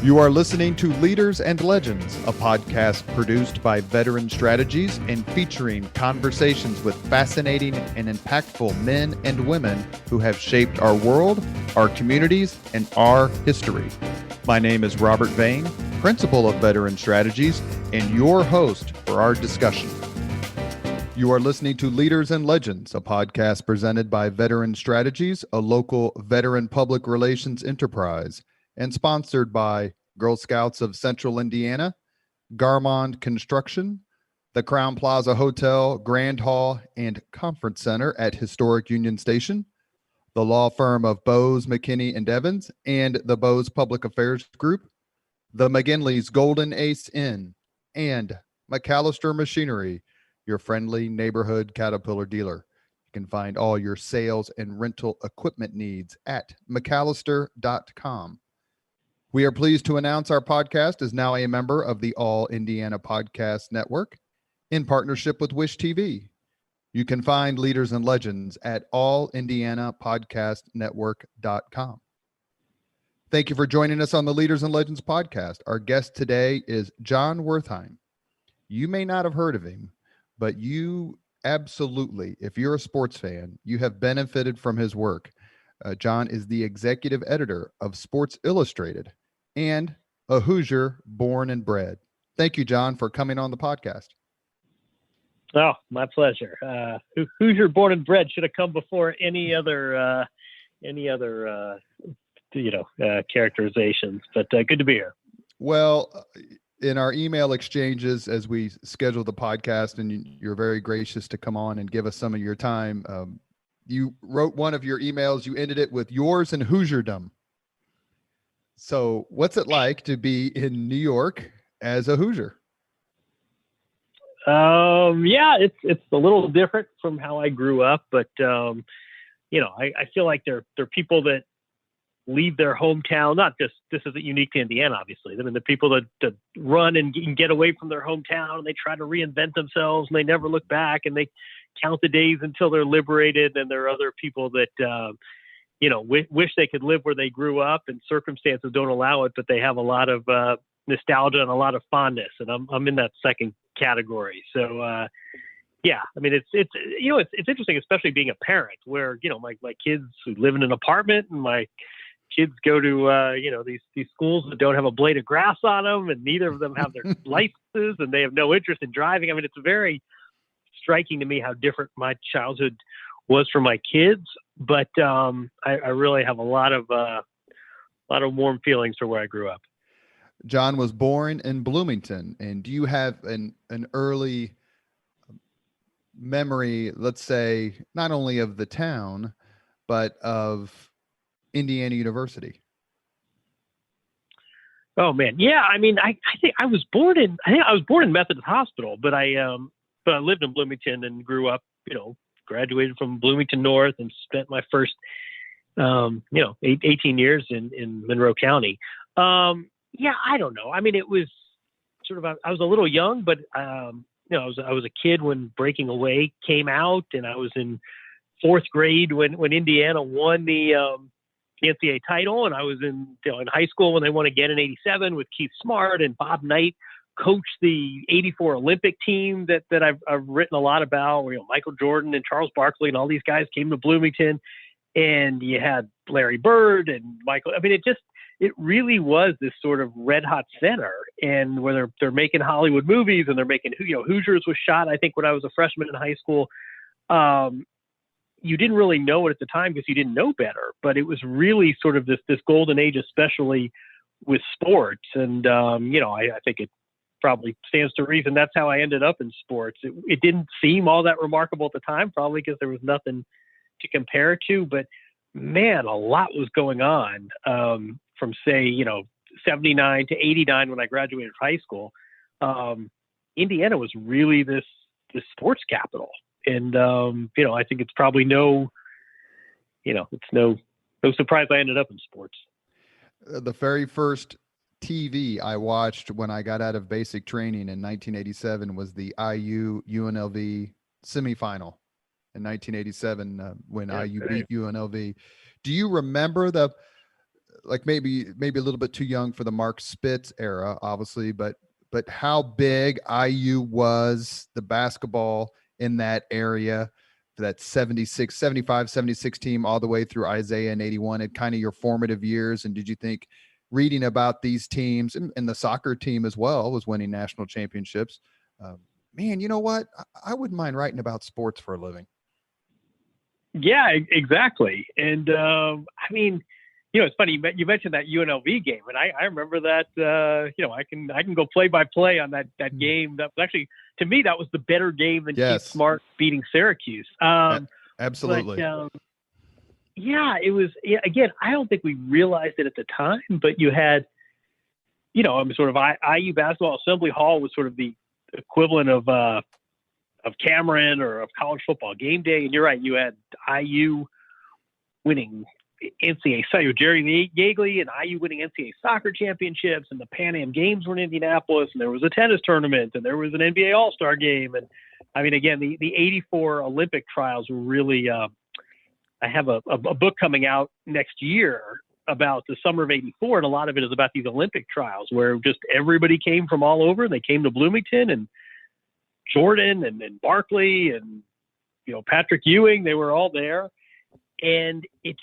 You are listening to Leaders and Legends, a podcast produced by Veteran Strategies and featuring conversations with fascinating and impactful men and women who have shaped our world, our communities, and our history. My name is Robert Vane, Principal of Veteran Strategies, and your host for our discussion. You are listening to Leaders and Legends, a podcast presented by Veteran Strategies, a local veteran public relations enterprise, and sponsored by Girl Scouts of Central Indiana, Garmond Construction, the Crown Plaza Hotel, Grand Hall, and Conference Center at Historic Union Station, the law firm of Bose, McKinney, and Evans, and the Bose Public Affairs Group, the McGinley's Golden Ace Inn, and McAllister Machinery, your friendly neighborhood Caterpillar dealer. You can find all your sales and rental equipment needs at McAllister.com. We are pleased to announce our podcast is now a member of the All Indiana Podcast Network in partnership with Wish TV. You can find Leaders and Legends at allindianapodcastnetwork.com. Thank you for joining us on the Leaders and Legends podcast. Our guest today is Jon Wertheim. You may not have heard of him, but you absolutely, if you're a sports fan, you have benefited from his work. Jon is the executive editor of Sports Illustrated and a Hoosier born and bred. Thank you, Jon, for coming on the podcast. Oh, my pleasure. Hoosier born and bred should have come before any other characterizations, but good to be here. Well, in our email exchanges as we schedule the podcast, and you're very gracious to come on and give us some of your time, you wrote one of your emails, you ended it with yours and Hoosierdom. So what's it like to be in New York as a Hoosier? Yeah, it's a little different from how I grew up, but I feel like they're people that leave their hometown. Not just, this isn't unique to Indiana, obviously. I mean, the people that run and get away from their hometown, and they try to reinvent themselves, and they never look back, and they count the days until they're liberated. And there are other people that, wish they could live where they grew up, and circumstances don't allow it, but they have a lot of nostalgia and a lot of fondness. And I'm in that second category. So, yeah, I mean, it's interesting, especially being a parent where, my kids live in an apartment, and my kids go to, these schools that don't have a blade of grass on them, and neither of them have their licenses, and they have no interest in driving. I mean, it's very striking to me how different my childhood was from my kids, but I really have a lot of warm feelings for where I grew up. Jon was born in Bloomington, and do you have an early memory, let's say, not only of the town, but of Indiana University? Oh man, yeah. I mean, I think I was born in Methodist Hospital, but I lived in Bloomington and grew up. Graduated from Bloomington North and spent my first 18 years in Monroe County. Yeah, I don't know. I mean, it was sort of I was a little young, but I was a kid when Breaking Away came out, and I was in fourth grade when Indiana won the NCAA title, and I was in high school when they won again in '87 with Keith Smart, and Bob Knight coached the '84 Olympic team that I've written a lot about. Where Michael Jordan and Charles Barkley and all these guys came to Bloomington, and you had Larry Bird and Michael. I mean, it really was this sort of red hot center, and where they're making Hollywood movies, and they're making, Hoosiers was shot, I think, when I was a freshman in high school. You didn't really know it at the time because you didn't know better, but it was really sort of this golden age, especially with sports. And, I think it probably stands to reason that's how I ended up in sports. It didn't seem all that remarkable at the time, probably because there was nothing to compare it to, but man, a lot was going on. From say, 79 to 89 when I graduated high school, Indiana was really this sports capital. And, I think it's probably it's no surprise I ended up in sports. The very first TV I watched when I got out of basic training in 1987 was the IU UNLV semifinal in 1987 when IU beat UNLV. Do you remember like maybe a little bit too young for the Mark Spitz era, obviously, but how big IU was, the basketball in that area, that 76, 75, 76 team all the way through Isaiah in 81, at kind of your formative years? And did you think reading about these teams, and the soccer team as well was winning national championships, man, you know what? I wouldn't mind writing about sports for a living. Yeah, exactly. And I mean, it's funny you mentioned that UNLV game, and I remember that. I can go play by play on that game. That was actually, to me, that was the better game than Keith Smart beating Syracuse. Absolutely. But, yeah, it was. Again, I don't think we realized it at the time, but you had, sort of IU basketball assembly hall was sort of the equivalent of Cameron or of college football game day. And you're right, you had IU winning NCAA, Jerry Yeagley and IU winning NCAA soccer championships, and the Pan Am Games were in Indianapolis, and there was a tennis tournament, and there was an NBA All-Star game. And I mean, again, the 84 Olympic trials were really, I have a book coming out next year about the summer of 84. And a lot of it is about these Olympic trials where just everybody came from all over. They came to Bloomington, and Jordan and Barkley and, Patrick Ewing, they were all there. And it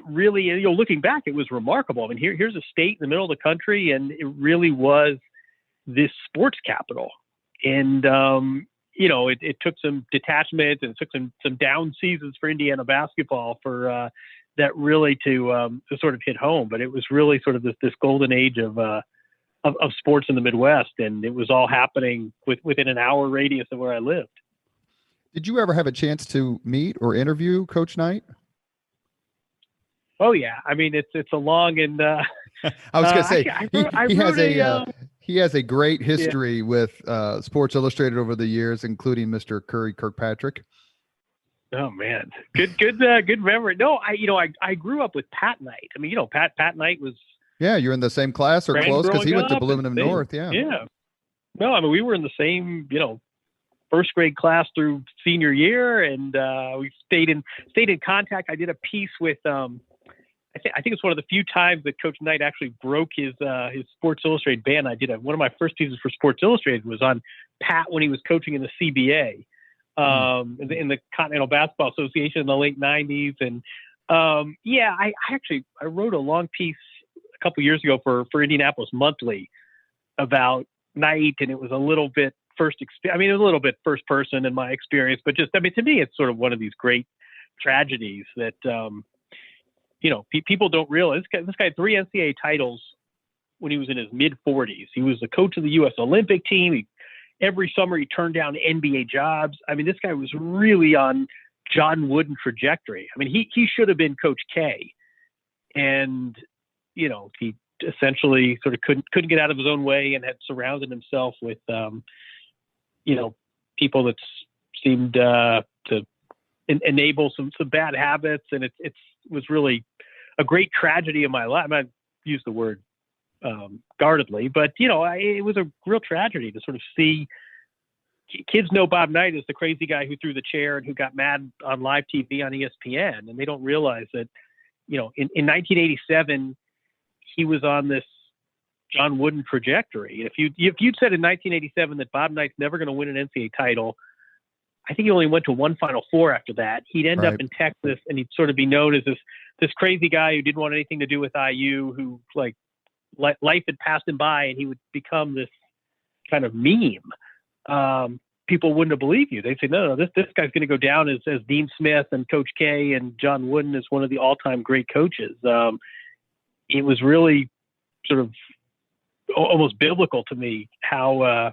really, looking back, it was remarkable. I mean, here's a state in the middle of the country, and it really was this sports capital. And, it took some detachment, and it took some down seasons for Indiana basketball for that really to sort of hit home. But it was really sort of this golden age of sports in the Midwest, and it was all happening within an hour radius of where I lived. Did you ever have a chance to meet or interview Coach Knight? Oh yeah, I mean it's a long and I was going to say he has a great history with Sports Illustrated over the years, including Mr. Curry Kirkpatrick. Oh man, good memory. No, I grew up with Pat Knight. I mean, Pat Knight was. Yeah, you're in the same class or close, because he went to Bloomington North. Yeah. Yeah. No, I mean, we were in the same, first grade class through senior year, and we stayed in contact. I did a piece with, I think it's one of the few times that Coach Knight actually broke his Sports Illustrated ban. I did one of my first pieces for Sports Illustrated was on Pat when he was coaching in the CBA, in the Continental Basketball Association in the late '90s, and I wrote a long piece a couple years ago for Indianapolis Monthly about Knight, and it was a little bit first person in my experience, but just, to me, it's sort of one of these great tragedies that, people don't realize. This guy had 3 NCAA titles when he was in his mid-40s. He was the coach of the U.S. Olympic team. Every summer he turned down NBA jobs. I mean, this guy was really on John Wooden trajectory. I mean, he should have been Coach K, and he essentially sort of couldn't get out of his own way, and had surrounded himself with people that seemed to enable some bad habits, and it was really a great tragedy in my life. I use the word guardedly, but it was a real tragedy to sort of see. Kids know Bob Knight as the crazy guy who threw the chair and who got mad on live TV on ESPN, and they don't realize that in 1987 he was on this John Wooden trajectory. If you'd said in 1987 that Bob Knight's never going to win an NCAA title, I think he only went to one Final Four after that. He'd end up in Texas, and he'd sort of be known as this crazy guy who didn't want anything to do with IU, who life had passed him by, and he would become this kind of meme. People wouldn't have believed you. They'd say, no, this guy's going to go down as Dean Smith and Coach K and John Wooden as one of the all-time great coaches. It was really sort of almost biblical to me how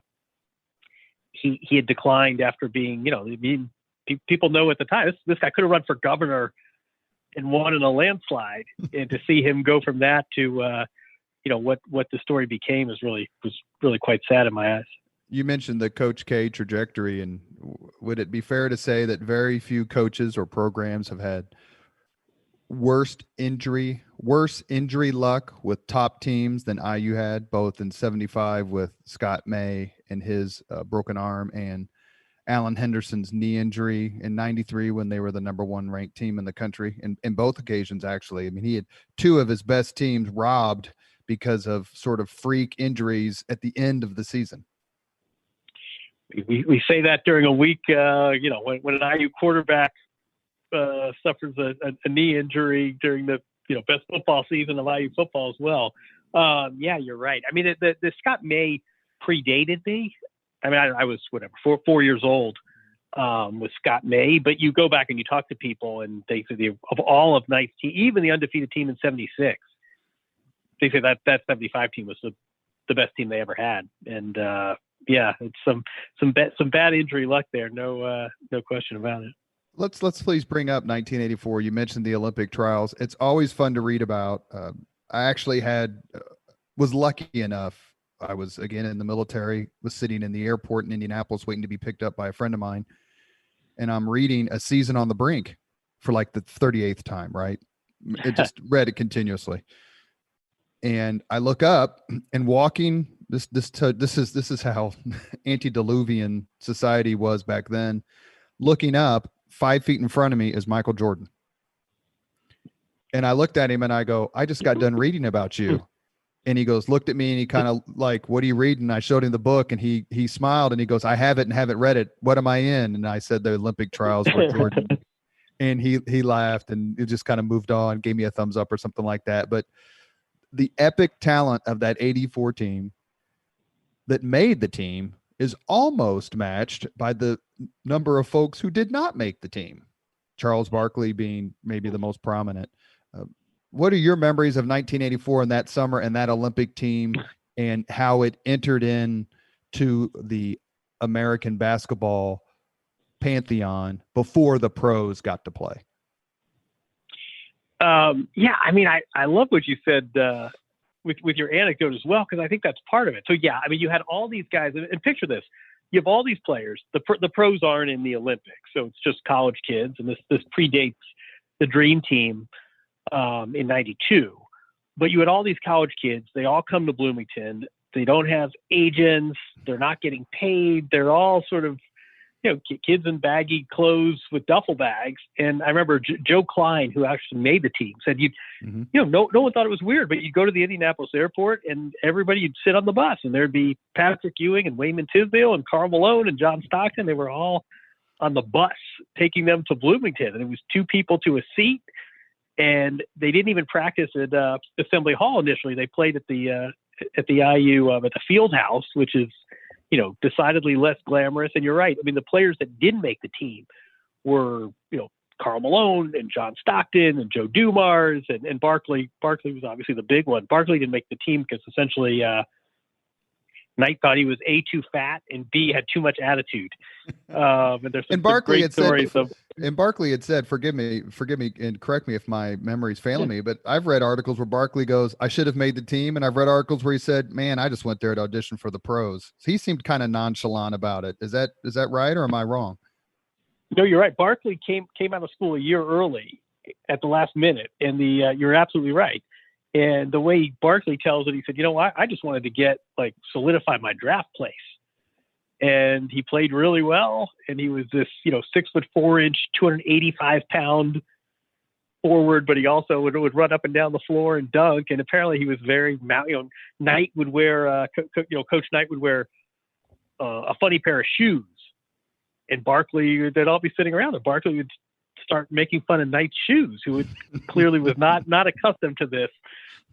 he had declined after being, people know at the time this guy could have run for governor and won in a landslide, and to see him go from that to what the story became was really quite sad in my eyes. You mentioned the Coach K trajectory, and would it be fair to say that very few coaches or programs have had worse injury luck with top teams than IU had, both in '75 with Scott May and his broken arm, and Alan Henderson's knee injury in 93 when they were the number one ranked team in the country, and in both occasions, actually. I mean, he had two of his best teams robbed because of sort of freak injuries at the end of the season. We say that during a week, when an IU quarterback suffers a knee injury during the best football season of IU football as well. Yeah, you're right. I mean, the Scott May predated me. I mean, I was four years old with Scott May, but you go back and you talk to people, and they say of all of Knight's team, even the undefeated team in '76, they say that 75 team was the best team they ever had. And yeah, it's some bad injury luck there. No question about it. Let's please bring up 1984. You mentioned the Olympic trials. It's always fun to read about. I actually was lucky enough. I was, again, in the military, was sitting in the airport in Indianapolis waiting to be picked up by a friend of mine. And I'm reading A Season on the Brink for like the 38th time, right? It just read it continuously. And I look up and walking, this is how antediluvian society was back then. Looking up, 5 feet in front of me is Michael Jordan. And I looked at him and I go, I just got done reading about you. And he looked at me and he kind of like, what are you reading? I showed him the book and he smiled and he goes, I have it and haven't read it. What am I in? And I said, the Olympic trials with Jordan. And he laughed and it just kind of moved on, gave me a thumbs up or something like that. But the epic talent of that 84 team that made the team is almost matched by the number of folks who did not make the team. Charles Barkley being maybe the most prominent. What are your memories of 1984 and that summer and that Olympic team and how it entered into the American basketball pantheon before the pros got to play? Yeah, I mean, I love what you said with your anecdote as well, because I think that's part of it. So, yeah, I mean, you had all these guys, and picture this. You have all these players. The pros aren't in the Olympics, so it's just college kids, and this predates the Dream Team in '92. But you had all these college kids. They all come to Bloomington. They don't have agents. They're not getting paid. They're all sort of, kids in baggy clothes with duffel bags. And I remember Joe Klein, who actually made the team, said, no one thought it was weird, but you'd go to the Indianapolis airport and everybody, you'd sit on the bus and there'd be Patrick Ewing and Wayman Tisdale and Karl Malone and John Stockton. They were all on the bus taking them to Bloomington. And it was 2 people to a seat. And they didn't even practice at Assembly Hall initially. They played at the IU at the Field House, which is, decidedly less glamorous. And you're right. I mean, the players that didn't make the team were, Karl Malone and John Stockton and Joe Dumars and Barkley. Barkley was obviously the big one. Barkley didn't make the team because essentially Knight thought he was A, too fat, and B, had too much attitude. And there's some Barkley great stories of. And Barkley had said, forgive me, and correct me if my memory's failing me, but I've read articles where Barkley goes, I should have made the team. And I've read articles where he said, man, I just went there to audition for the pros. So he seemed kind of nonchalant about it. Is that right? Or am I wrong? No, you're right. Barkley came out of school a year early at the last minute. And you're absolutely right. And the way Barkley tells it, he said, I just wanted to solidify my draft place. And he played really well. And he was this, 6'4", 285-pound forward, but he also would run up and down the floor and dunk. And apparently he was very, Knight would wear, Coach Knight would wear a funny pair of shoes. And Barkley, they'd all be sitting around, and Barkley would start making fun of Knight's shoes, who clearly was not accustomed to this.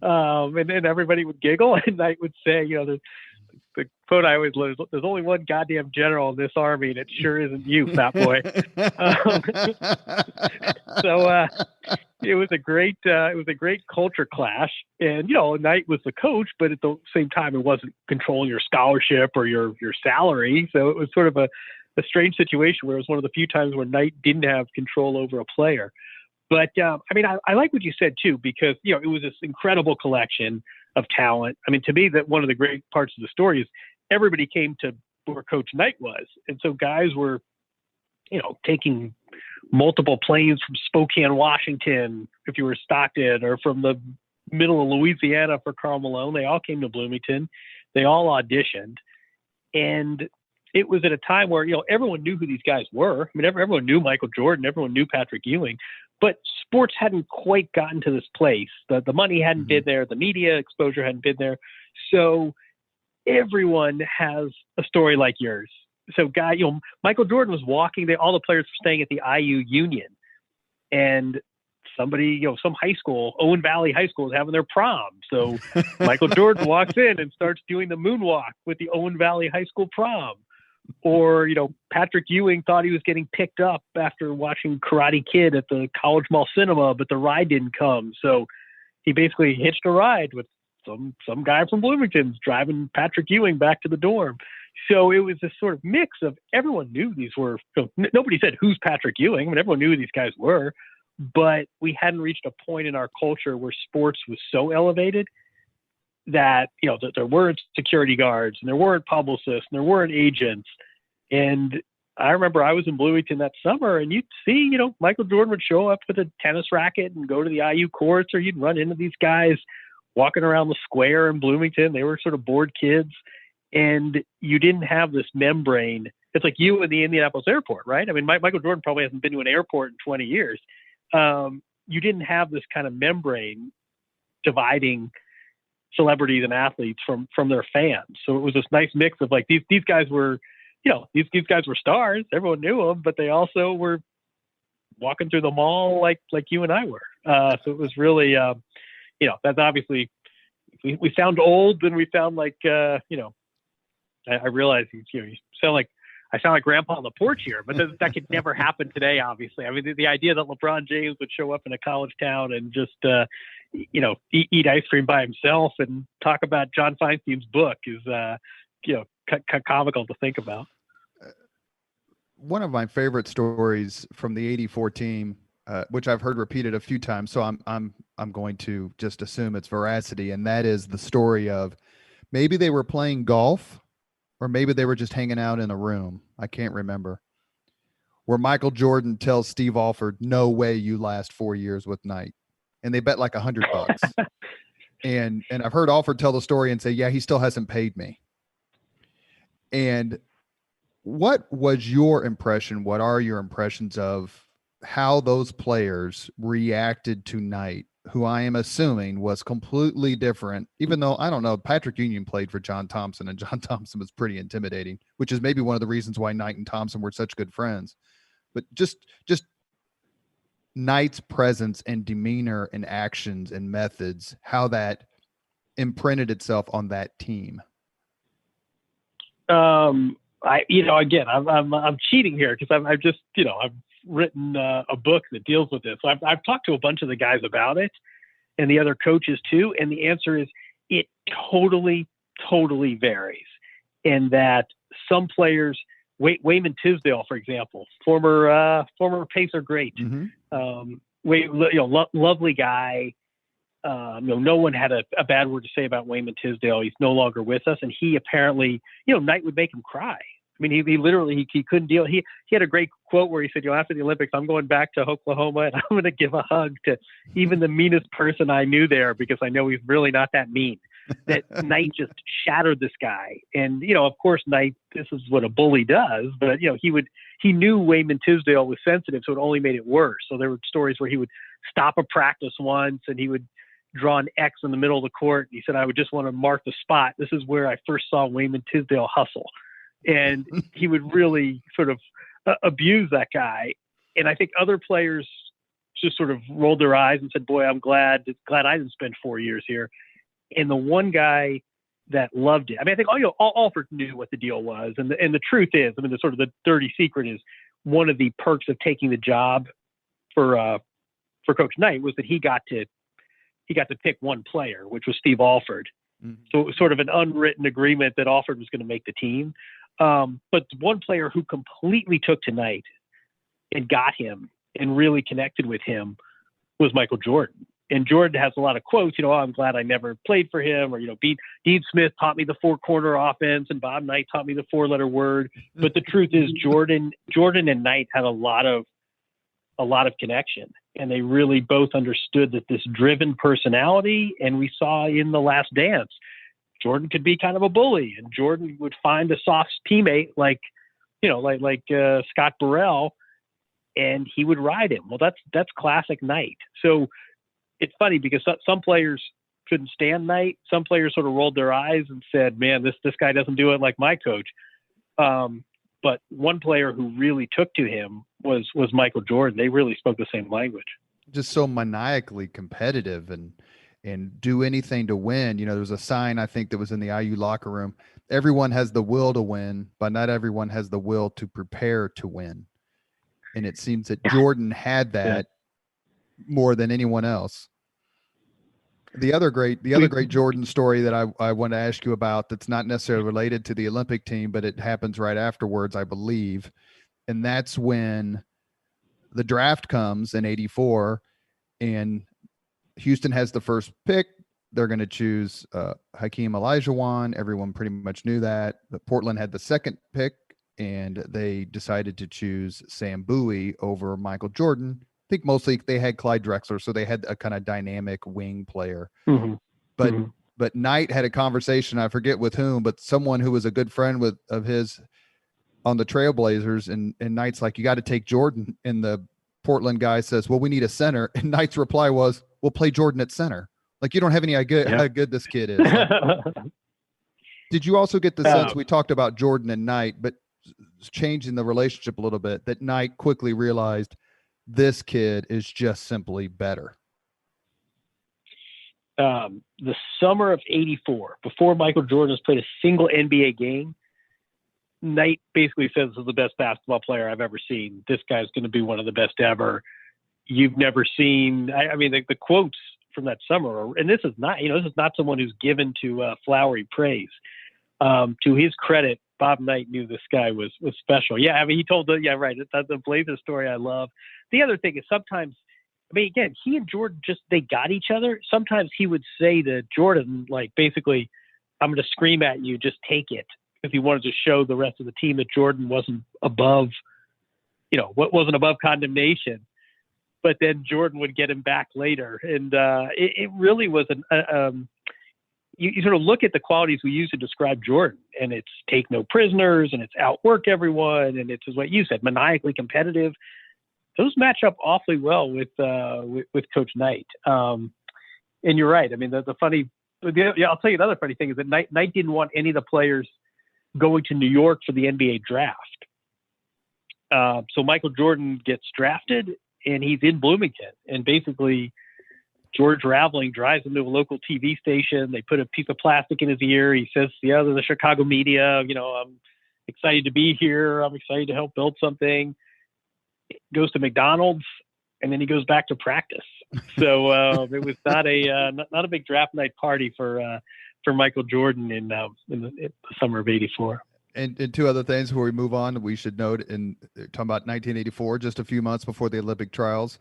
And then everybody would giggle, and Knight would say, the quote I always learned, there's only one goddamn general in this army, and it sure isn't you, fat boy. So it was a great culture clash. And, Knight was the coach, but at the same time, it wasn't controlling your scholarship or your salary. So it was sort of a strange situation where it was one of the few times where Knight didn't have control over a player. But I like what you said too, because, it was this incredible collection of talent. I mean, to me, that one of the great parts of the story is everybody came to where Coach Knight was. And so guys were, taking multiple planes from Spokane, Washington, if you were Stockton, or from the middle of Louisiana for Karl Malone. They all came to Bloomington. They all auditioned. And it was at a time where, everyone knew who these guys were. I mean, everyone knew Michael Jordan, everyone knew Patrick Ewing, but sports hadn't quite gotten to this place. The money hadn't been there. The media exposure hadn't been there. So everyone has a story like yours. So Michael Jordan was walking, all the players were staying at the IU Union, and somebody, some high school, Owen Valley High School, is having their prom. So Michael Jordan walks in and starts doing the moonwalk with the Owen Valley High School prom. Or, Patrick Ewing thought he was getting picked up after watching Karate Kid at the College Mall Cinema, but the ride didn't come. So he basically hitched a ride with some guy from Bloomington driving Patrick Ewing back to the dorm. So it was this sort of mix of, everyone knew these were, nobody said, who's Patrick Ewing? I mean, everyone knew who these guys were, but we hadn't reached a point in our culture where sports was so elevated that, that there weren't security guards and there weren't publicists and there weren't agents. And I remember I was in Bloomington that summer, and you'd see, Michael Jordan would show up with a tennis racket and go to the IU courts, or you'd run into these guys walking around the square in Bloomington. They were sort of bored kids, and you didn't have this membrane. It's like you in the Indianapolis airport, right? I mean, Michael Jordan probably hasn't been to an airport in 20 years. You didn't have this kind of membrane dividing celebrities and athletes from their fans. So it was this nice mix of, like, these guys were, these guys were stars. Everyone knew them, but they also were walking through the mall like you and I were. So it was really, that's obviously, we sound old, and we sound like, I realize you sound like, I sound like grandpa on the porch here, but that could never happen today, obviously. I mean, the idea that LeBron James would show up in a college town and just, eat ice cream by himself and talk about John Feinstein's book is, comical to think about. One of my favorite stories from the '84 team, which I've heard repeated a few times, so I'm going to just assume its veracity, and that is the story of maybe they were playing golf, or maybe they were just hanging out in a room. I can't remember. Where Michael Jordan tells Steve Alford, "No way you last 4 years with Knight," and they bet like $100. and I've heard Alford tell the story and say, "Yeah, he still hasn't paid me." And what was your impression? What are your impressions of how those players reacted to Knight, who I am assuming was completely different, even though, I don't know, Patrick Ewing played for John Thompson, and John Thompson was pretty intimidating, which is maybe one of the reasons why Knight and Thompson were such good friends. But just Knight's presence and demeanor and actions and methods, how that imprinted itself on that team. I'm cheating here because I've just, I've written a book that deals with this. So I've talked to a bunch of the guys about it, and the other coaches too. And the answer is, it totally varies. In that some players, Wayman Tisdale, for example, former Pacer great, lovely guy. No one had a bad word to say about Wayman Tisdale. He's no longer with us, and he apparently, Knight would make him cry. I mean, he literally he couldn't deal. He had a great quote where he said, after the Olympics, I'm going back to Oklahoma, and I'm going to give a hug to even the meanest person I knew there, because I know he's really not that mean. That Knight just shattered this guy, and of course, Knight, this is what a bully does. But he knew Wayman Tisdale was sensitive, so it only made it worse. So there were stories where he would stop a practice once, and he would draw an X in the middle of the court. He said, "I would just want to mark the spot. This is where I first saw Wayman Tisdale hustle." And he would really sort of abuse that guy. And I think other players just sort of rolled their eyes and said, "Boy, I'm glad I didn't spend 4 years here." And the one guy that loved it, I mean, I think Alford knew what the deal was. And the truth is, I mean, the sort of the dirty secret is, one of the perks of taking the job for Coach Knight was that he got to pick one player, which was Steve Alford. Mm-hmm. So it was sort of an unwritten agreement that Alford was going to make the team. But one player who completely took to Knight and got him and really connected with him was Michael Jordan. And Jordan has a lot of quotes, I'm glad I never played for him, or, Dean Smith taught me the 4-corner offense and Bob Knight taught me the 4-letter word. But the truth is, Jordan and Knight had a lot of connection, and they really both understood that this driven personality, and we saw in The Last Dance, Jordan could be kind of a bully, and Jordan would find a soft teammate like Scott Burrell, and he would ride him. Well, that's classic Knight. So it's funny because some players couldn't stand Knight. Some players sort of rolled their eyes and said, "Man, this guy doesn't do it like my coach." But one player who really took to him was Michael Jordan. They really spoke the same language. Just so maniacally competitive and do anything to win. There was a sign, I think, that was in the IU locker room. Everyone has the will to win, but not everyone has the will to prepare to win. And it seems that Jordan had that more than anyone else. The other great Jordan story that I want to ask you about, that's not necessarily related to the Olympic team, but it happens right afterwards, I believe. And that's when the draft comes in '84 and Houston has the first pick. They're going to choose Hakeem Olajuwon. Everyone pretty much knew that. But Portland had the second pick, and they decided to choose Sam Bowie over Michael Jordan. I think mostly they had Clyde Drexler, so they had a kind of dynamic wing player. Mm-hmm. But Knight had a conversation, I forget with whom, but someone who was a good friend of his on the Trailblazers, and Knight's like, "You got to take Jordan." And the Portland guy says, "Well, we need a center." And Knight's reply was, "We'll play Jordan at center." Like, you don't have any idea how good this kid is. Did you also get the sense, we talked about Jordan and Knight, but changing the relationship a little bit, that Knight quickly realized this kid is just simply better? The summer of '84, before Michael Jordan has played a single NBA game, Knight basically says, "This is the best basketball player I've ever seen. This guy's going to be one of the best ever. You've never seen." I mean, the quotes from that summer, and this is not someone who's given to flowery praise. To his credit, Bob Knight knew this guy was special. Yeah, I mean, he told the Blazers story I love. The other thing is sometimes, I mean, again, he and Jordan they got each other. Sometimes he would say to Jordan, like, basically, "I'm going to scream at you, just take it," because he wanted to show the rest of the team that Jordan wasn't above, wasn't above condemnation. But then Jordan would get him back later. And it really was you sort of look at the qualities we use to describe Jordan, and it's take no prisoners, and it's outwork everyone, and it's what you said, maniacally competitive. Those match up awfully well with Coach Knight. And you're right. I mean, I'll tell you another funny thing is that Knight didn't want any of the players going to New York for the NBA draft. So Michael Jordan gets drafted, and he's in Bloomington. And basically, George Raveling drives him to a local TV station. They put a piece of plastic in his ear. He says, to the Chicago media, "I'm excited to be here. I'm excited to help build something." Goes to McDonald's, and then he goes back to practice. So it was not a big draft night party for Michael Jordan in the summer of '84. And two other things before we move on, we should note, in talking about 1984, just a few months before the Olympic trials,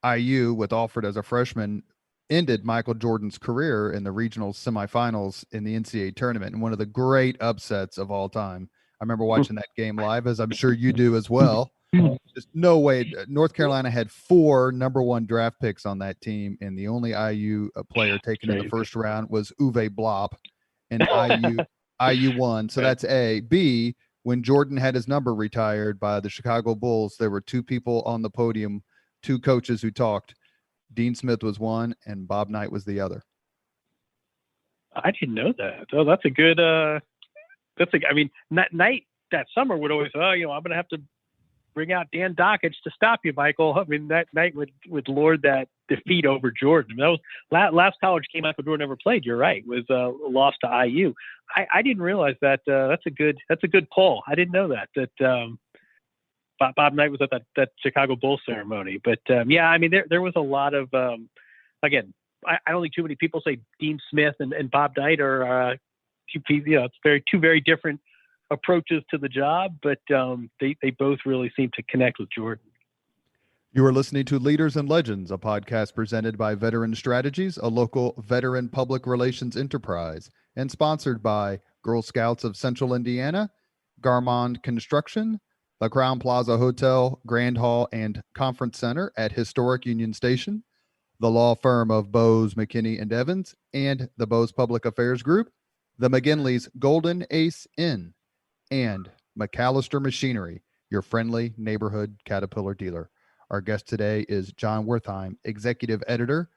IU, with Alford as a freshman, ended Michael Jordan's career in the regional semifinals in the NCAA tournament, and one of the great upsets of all time. I remember watching that game live, as I'm sure you do as well. Just no way. North Carolina had 4 number 1 draft picks on that team, and the only IU player taken in the first round was Uwe Blop, and IU won. So that's A. B, when Jordan had his number retired by the Chicago Bulls, there were 2 people on the podium, 2 coaches who talked. Dean Smith was one, and Bob Knight was the other. I didn't know that. Oh, that's a good. I mean, Knight that summer would always, I'm going to have to bring out Dan Dockich to stop you, Michael. I mean, that Knight would lord that defeat over Jordan. That was last college game Michael Jordan ever played. You're right. Was a loss to IU. I didn't realize that. That's a good pull. I didn't know that Bob Knight was at that Chicago Bulls ceremony. But yeah, I mean, there was a lot of again. I don't think too many people say Dean Smith and Bob Knight are it's two very different approaches to the job, but they both really seem to connect with Jordan. You are listening to Leaders and Legends, a podcast presented by Veteran Strategies, a local veteran public relations enterprise, and sponsored by Girl Scouts of Central Indiana, Garmond Construction, the Crown Plaza Hotel, Grand Hall, and Conference Center at Historic Union Station, the law firm of Bose, McKinney & Evans, and the Bose Public Affairs Group, the McGinley's Golden Ace Inn, and McAllister Machinery, your friendly neighborhood Caterpillar dealer. Our guest today is Jon Wertheim, executive editor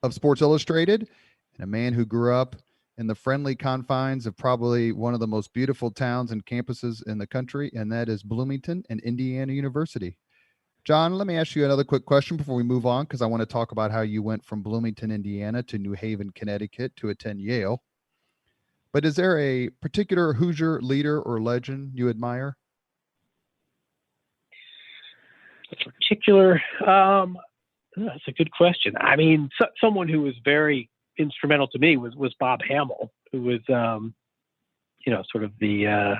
of Sports Illustrated, and a man who grew up in the friendly confines of probably one of the most beautiful towns and campuses in the country, and that is Bloomington and Indiana University. Jon, let me ask you another quick question before we move on, because I want to talk about how you went from Bloomington, Indiana to New Haven, Connecticut to attend Yale. But is there a particular Hoosier leader or legend you admire? That's a good question. I mean, someone who was very instrumental to me was Bob Hamill, who was, sort of the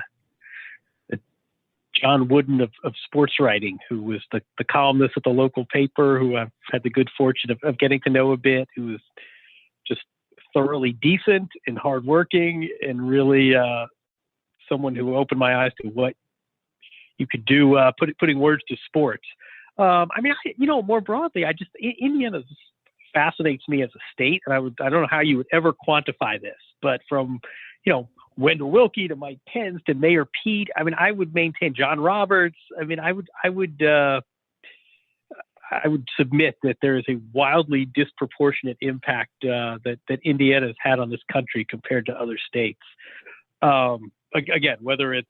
John Wooden of sports writing, who was the columnist at the local paper, who I've had the good fortune of getting to know a bit, who was just thoroughly decent and hardworking, and really someone who opened my eyes to what you could do, putting words to sports. More broadly, Indiana fascinates me as a state, and I don't know how you would ever quantify this, but from, Wendell Willkie to Mike Pence to Mayor Pete, I would maintain John Roberts. I would submit that there is a wildly disproportionate impact that Indiana has had on this country compared to other states. Again, whether it's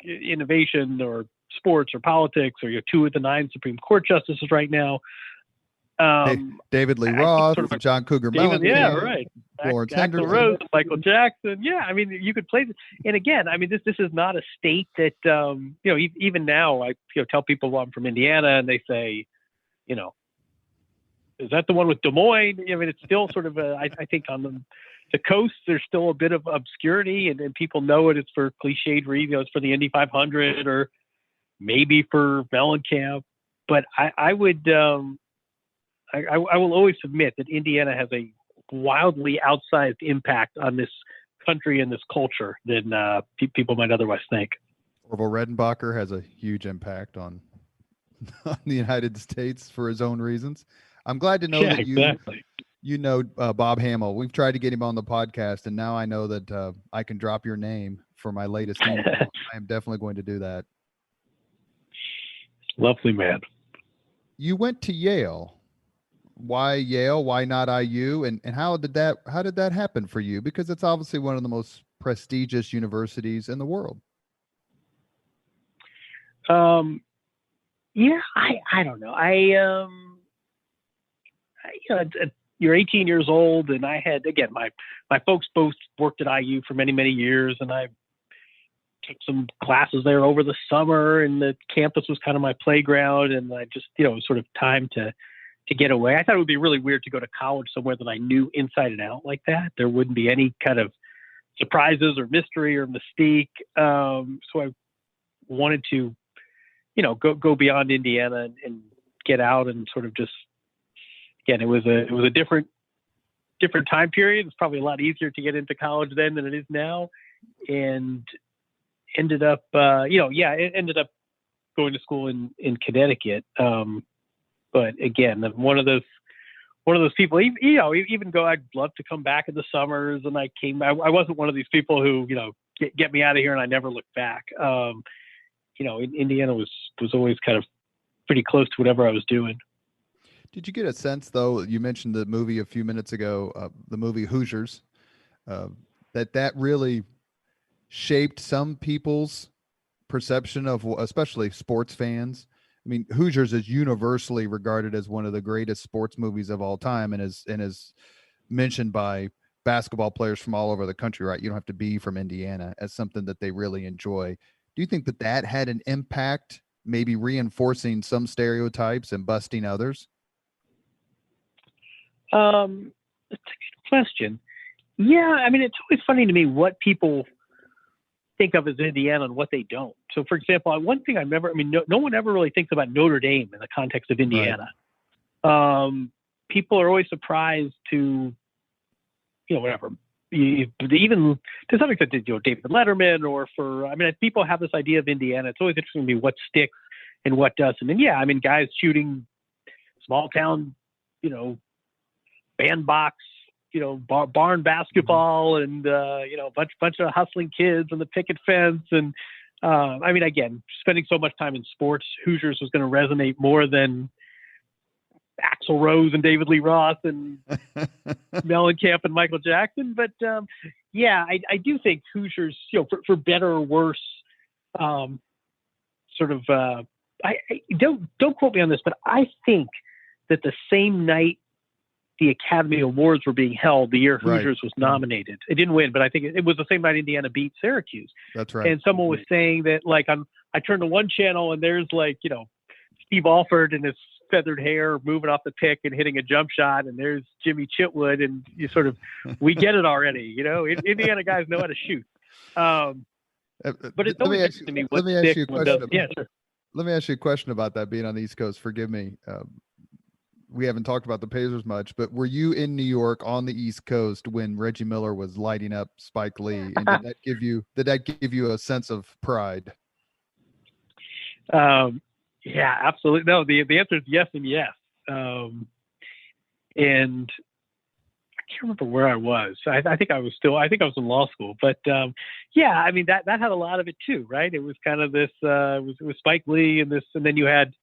innovation or sports or politics, or 2 of the 9 Supreme Court justices right now. David Lee Roth, John Cougar Mellencamp, yeah, right. Lawrence Axl Henderson, Rose, Michael Jackson. Yeah, you could play this. And again, this is not a state that even now I tell people, well, I'm from Indiana, and they say, is that the one with Des Moines? It's still sort of I think on the coast there's still a bit of obscurity, and people know it. It's for cliched reasons. It's for the Indy 500 or maybe for Mellencamp. But I would. I will always submit that Indiana has a wildly outsized impact on this country and this culture than people might otherwise think. Orville Redenbacher has a huge impact on the United States for his own reasons. I'm glad to know that you know Bob Hamill. We've tried to get him on the podcast, and now I know that I can drop your name for my latest email. I am definitely going to do that. Lovely man. You went to Yale. Why Yale? Why not IU? And how did that happen for you? Because it's obviously one of the most prestigious universities in the world. Yeah, I don't know. You're 18 years old, and I had, again, my folks both worked at IU for many, many years, and I took some classes there over the summer, and the campus was kind of my playground, and I just, sort of time to get away. I thought it would be really weird to go to college somewhere that I knew inside and out like that. There wouldn't be any kind of surprises or mystery or mystique. So I wanted to, go beyond Indiana and get out and sort of just, again, it was a different time period. It's probably a lot easier to get into college then than it is now, and ended up, ended up going to school in Connecticut. But again, one of those people, even go, I'd love to come back in the summers. And I wasn't one of these people who, get me out of here and I never looked back. Indiana was always kind of pretty close to whatever I was doing. Did you get a sense, though, you mentioned the movie a few minutes ago, the movie Hoosiers, that really shaped some people's perception of, especially sports fans? Hoosiers is universally regarded as one of the greatest sports movies of all time, and is mentioned by basketball players from all over the country, right? You don't have to be from Indiana, as something that they really enjoy. Do you think that had an impact, maybe reinforcing some stereotypes and busting others? That's a good question. Yeah, it's always funny to me what people think of as Indiana and what they don't. So, for example, one thing no one ever really thinks about Notre Dame in the context of Indiana. Right. People are always surprised to, whatever. Even to some extent, David Letterman, or people have this idea of Indiana. It's always interesting to me what sticks and what doesn't. And guys shooting small town, bandbox, barn basketball and bunch of hustling kids and the picket fence. And again, spending so much time in sports, Hoosiers was going to resonate more than Axl Rose and David Lee Roth and Mellencamp and Michael Jackson. But I do think Hoosiers, for better or worse, I don't quote me on this, but I think that the same night the Academy Awards were being held, the year Hoosiers was nominated, it didn't win, but I think it was the same night Indiana beat Syracuse. That's right. And someone was saying that, like, I turned to one channel and there's Steve Alford and his feathered hair moving off the pick and hitting a jump shot, and there's Jimmy Chitwood, and we get it already. Indiana guys know how to shoot. But it's always interesting to me. Let me ask you a question. Sure. Let me ask you a question about that, being on the East Coast. Forgive me. We haven't talked about the Pacers much, but were you in New York on the East Coast when Reggie Miller was lighting up Spike Lee? And did that give you a sense of pride? Yeah, absolutely. No, the answer is yes and yes. And I can't remember where I was. I think I was in law school, but that had a lot of it too, right? It was kind of this, it was Spike Lee and then you had,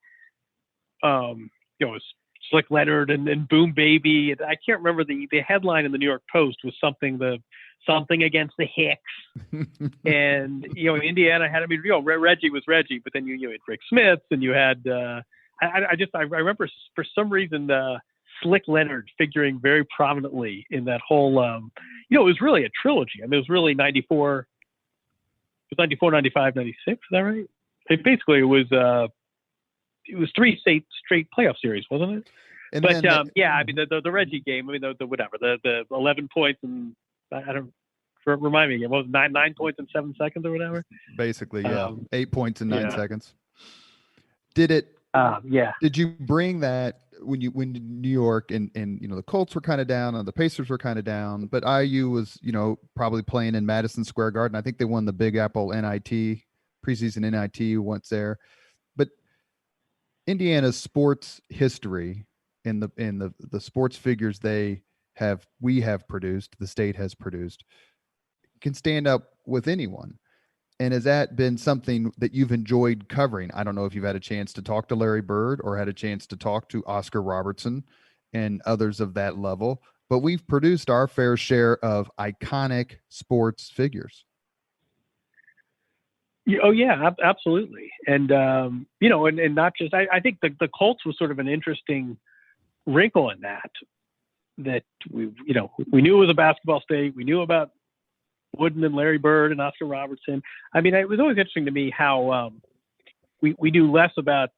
Slick Leonard and Boom Baby. And I can't remember the headline in the New York Post was something against the Hicks. And, Indiana had, Reggie was Reggie, but then you had Rick Smith and you had, I remember for some reason, Slick Leonard figuring very prominently in that whole, it was really a trilogy. I mean, it was really 94, 95, 96. Is that right? It was 3 straight playoff series, wasn't it? And but the Reggie game, the 11 points and I don't remind me again. What was it, 9 points in 7 seconds or whatever? Basically, yeah, 8 points in 9 seconds. Did it? Did you bring that when New York and the Colts were kind of down and the Pacers were kind of down, but IU was probably playing in Madison Square Garden. I think they won the Big Apple NIT preseason NIT once there, but Indiana's sports history in the sports figures we have produced, the state has produced, can stand up with anyone. And has that been something that you've enjoyed covering? I don't know if you've had a chance to talk to Larry Bird or had a chance to talk to Oscar Robertson and others of that level, but we've produced our fair share of iconic sports figures. Oh yeah, absolutely. And, and not just, I think the Colts was sort of an interesting wrinkle in that we knew it was a basketball state. We knew about Wooden and Larry Bird and Oscar Robertson. I mean, it was always interesting to me how we knew less about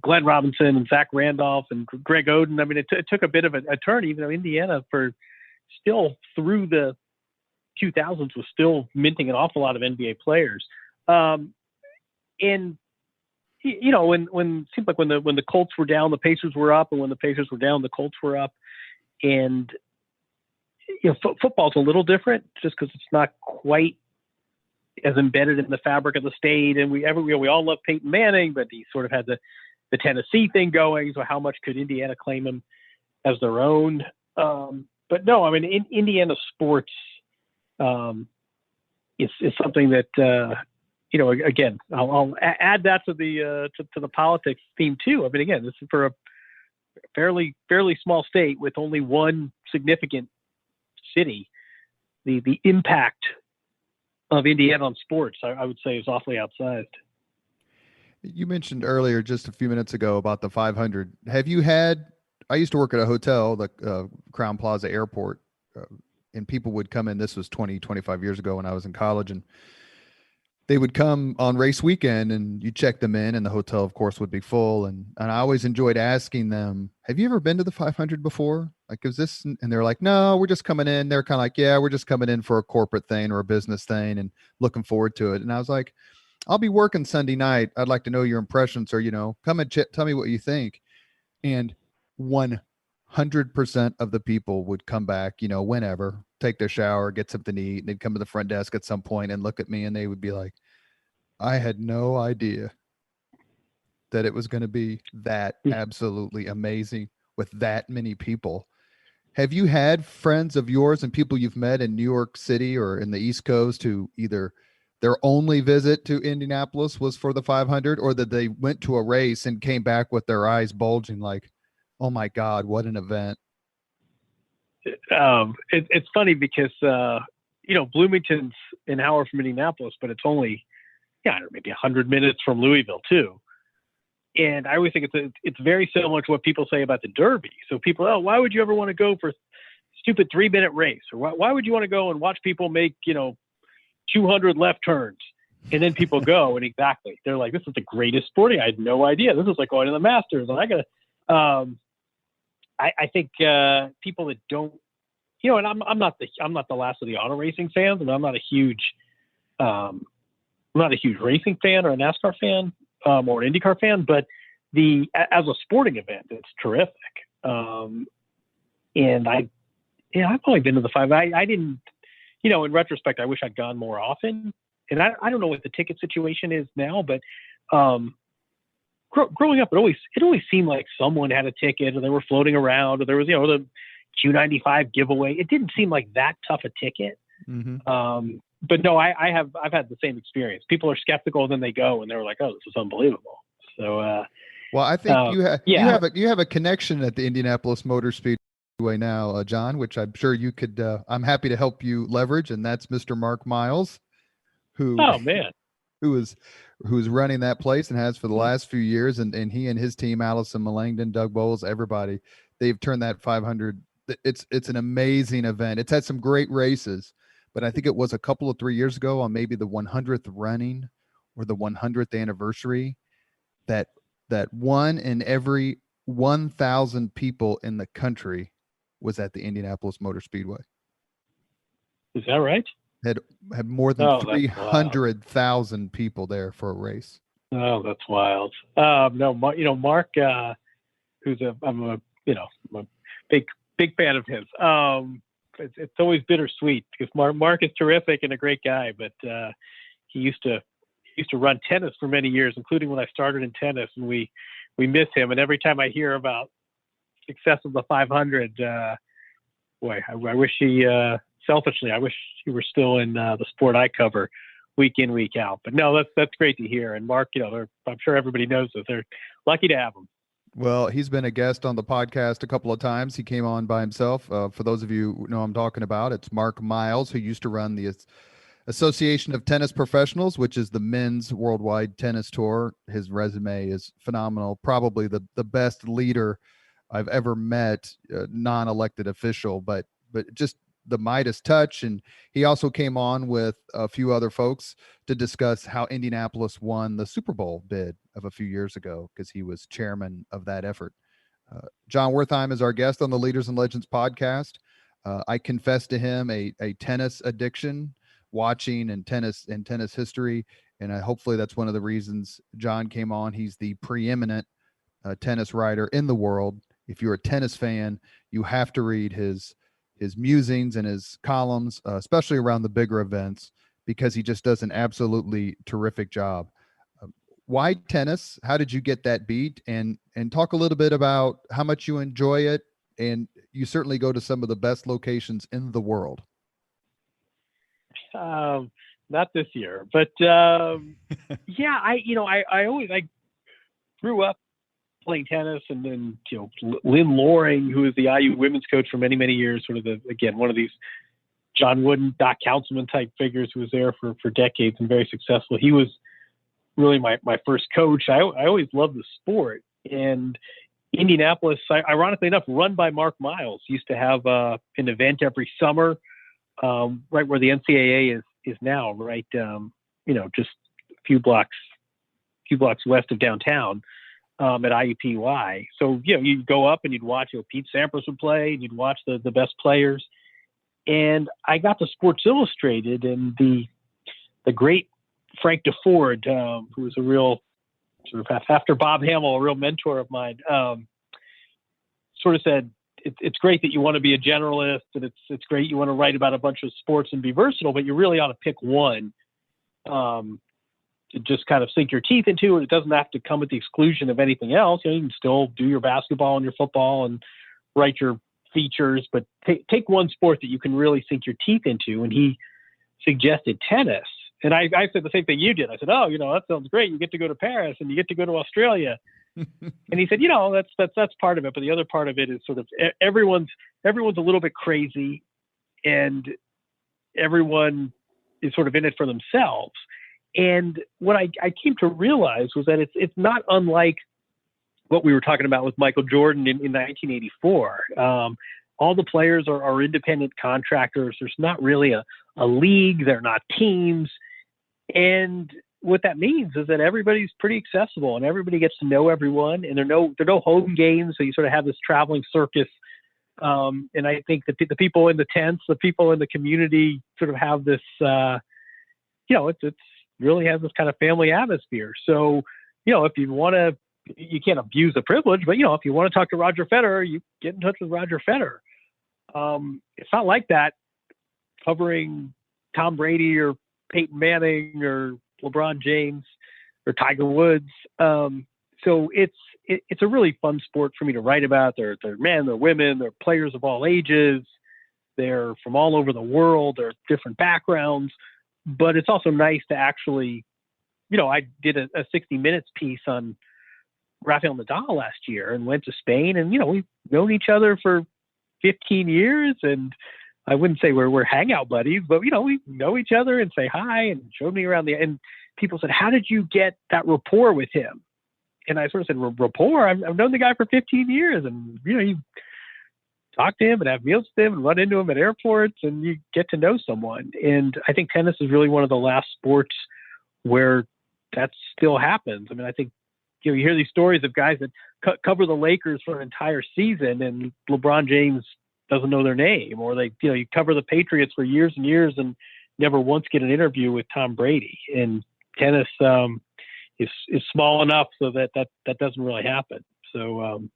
Glenn Robinson and Zach Randolph and Greg Oden. I mean, it took a bit of a turn, even though Indiana for still through the 2000s was still minting an awful lot of NBA players. And when it seemed like when the Colts were down, the Pacers were up, and when the Pacers were down, the Colts were up. And football's a little different just because it's not quite as embedded in the fabric of the state. And we all love Peyton Manning, but he sort of had the Tennessee thing going. So how much could Indiana claim him as their own? But no, I mean, Indiana sports is something that again, I'll add that to the politics theme too. I mean, again, this is for a fairly small state with only one significant city. The impact of Indiana on sports, I would say, is awfully outsized. You mentioned earlier, just a few minutes ago, about the 500. Have you had? I used to work at a hotel, the Crown Plaza Airport. And people would come in, this was 25 years ago when I was in college, and they would come on race weekend and you check them in and the hotel, of course, would be full. And I always enjoyed asking them, have you ever been to the 500 before? Like, is this, and they're like, no, we're just coming in. They're kind of like, yeah, we're just coming in for a corporate thing or a business thing and looking forward to it. And I was like, I'll be working Sunday night. I'd like to know your impressions, or, come and tell me what you think. And 100% of the people would come back, whenever, take their shower, get something to eat, and they'd come to the front desk at some point and look at me, and they would be like, I had no idea that it was going to be that absolutely amazing with that many people. Have you had friends of yours and people you've met in New York City or in the East Coast who either their only visit to Indianapolis was for the 500, or that they went to a race and came back with their eyes bulging like, oh my God, what an event? It's funny because, Bloomington's an hour from Indianapolis, but it's only, maybe 100 minutes from Louisville too. And I always think it's very similar to what people say about the Derby. So people, why would you ever want to go for a stupid 3-minute race? Or why would you want to go and watch people make, 200 left turns? And then people go, and exactly, they're like, this is the greatest sporting. I had no idea. This is like going to the Masters. And I think people that don't, and I'm not the last of the auto racing fans, and I'm not a huge racing fan or a NASCAR fan or an IndyCar fan, but as a sporting event, it's terrific. And I've only been to the 5. I didn't, in retrospect, I wish I'd gone more often. And I don't know what the ticket situation is now, but growing up, it always seemed like someone had a ticket, or they were floating around, or there was, the Q95 giveaway. It didn't seem like that tough a ticket. Mm-hmm. But no, I've had the same experience. People are skeptical, then they go, and they're like, "Oh, this is unbelievable." So, well, I think you have a connection at the Indianapolis Motor Speedway now, John, which I'm sure you could. I'm happy to help you leverage, and that's Mr. Mark Miles, who's running that place and has for the last few years, and he and his team, Allison Millangton, Doug Bowles, everybody, they've turned that 500. It's an amazing event. It's had some great races. But I think it was a couple of 3 years ago on maybe the 100th running or the 100th anniversary that one in every 1,000 people in the country was at the Indianapolis Motor Speedway. Is that right? Had more than 300,000 people there for a race. Oh, that's wild. No, Mark, I'm a big fan of his. It's always bittersweet because Mark is terrific and a great guy, but he used to run tennis for many years, including when I started in tennis, and we miss him. And every time I hear about success of the 500, I wish selfishly, I wish he were still in the sport I cover week in, week out. But no, that's great to hear. And Mark, I'm sure everybody knows that they're lucky to have him. Well, he's been a guest on the podcast a couple of times. He came on by himself. For those of you who know I'm talking about, it's Mark Miles, who used to run the Association of Tennis Professionals, which is the men's worldwide tennis tour. His resume is phenomenal. Probably the best leader I've ever met, non-elected official, but just the Midas touch. And he also came on with a few other folks to discuss how Indianapolis won the Super Bowl bid of a few years ago, because he was chairman of that effort. Jon Wertheim is our guest on the Leaders and Legends podcast. I confessed to him a tennis addiction, watching and tennis history. And hopefully that's one of the reasons John came on. He's the preeminent tennis writer in the world. If you're a tennis fan, you have to read his musings and his columns, especially around the bigger events, because he just does an absolutely terrific job. Why tennis? How did you get that beat? And talk a little bit about how much you enjoy it. And you certainly go to some of the best locations in the world. Not this year, but I grew up playing tennis, and then Lynn Loring, who was the IU women's coach for many, many years, sort of one of these John Wooden, Doc Councilman type figures who was there for decades and very successful. He was really my first coach. I always loved the sport, and Indianapolis, ironically enough, run by Mark Miles, used to have an event every summer, right where the NCAA is now, right? Just a few blocks west of downtown. At IUPUI. So, you'd go up and you'd watch, Pete Sampras would play, and you'd watch the best players. And I got to Sports Illustrated, and the great Frank DeFord, who was a real sort of, after Bob Hamill, a real mentor of mine, sort of said, it's great that you want to be a generalist, and it's great you want to write about a bunch of sports and be versatile, but you really ought to pick one to just kind of sink your teeth into, and it doesn't have to come at the exclusion of anything else. You can still do your basketball and your football and write your features, but take one sport that you can really sink your teeth into. And he suggested tennis. And I said the same thing you did. I said, oh, that sounds great. You get to go to Paris and you get to go to Australia. And he said, that's part of it. But the other part of it is sort of everyone's a little bit crazy, and everyone is sort of in it for themselves. And what I came to realize was that it's not unlike what we were talking about with Michael Jordan in 1984. All the players are independent contractors. There's not really a league. They're not teams. And what that means is that everybody's pretty accessible and everybody gets to know everyone, and there are no home games. So you sort of have this traveling circus. And I think the people in the tents, the people in the community sort of have this, it's really has this kind of family atmosphere. So, if you want to, you can't abuse the privilege, but if you want to talk to Roger Federer, you get in touch with Roger Federer. It's not like that covering Tom Brady or Peyton Manning or LeBron James or Tiger Woods. So it's a really fun sport for me to write about. They're men, they're women, they're players of all ages. They're from all over the world. They're different backgrounds, but it's also nice to actually, I did a 60 Minutes piece on Rafael Nadal last year and went to Spain, and, we've known each other for 15 years, and I wouldn't say we're hangout buddies, but, we know each other and say hi and showed me around and people said, how did you get that rapport with him? And I sort of said, rapport? I've known the guy for 15 years, and, you talk to him and have meals with him and run into him at airports, and you get to know someone. And I think tennis is really one of the last sports where that still happens. I mean, I think, you hear these stories of guys that cover the Lakers for an entire season and LeBron James doesn't know their name, or you cover the Patriots for years and years and never once get an interview with Tom Brady. And tennis is small enough so that doesn't really happen. So,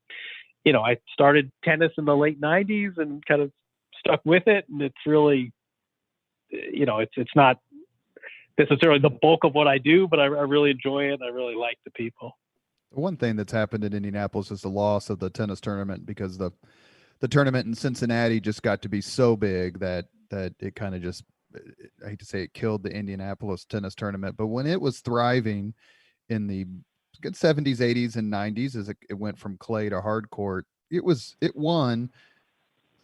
I started tennis in the late 90s and kind of stuck with it. And it's really, it's not necessarily the bulk of what I do, but I really enjoy it. And I really like the people. One thing that's happened in Indianapolis is the loss of the tennis tournament, because the tournament in Cincinnati just got to be so big that it kind of just, I hate to say it, killed the Indianapolis tennis tournament. But when it was thriving in the good 70s, 80s, and 90s, as it went from clay to hard court, it won.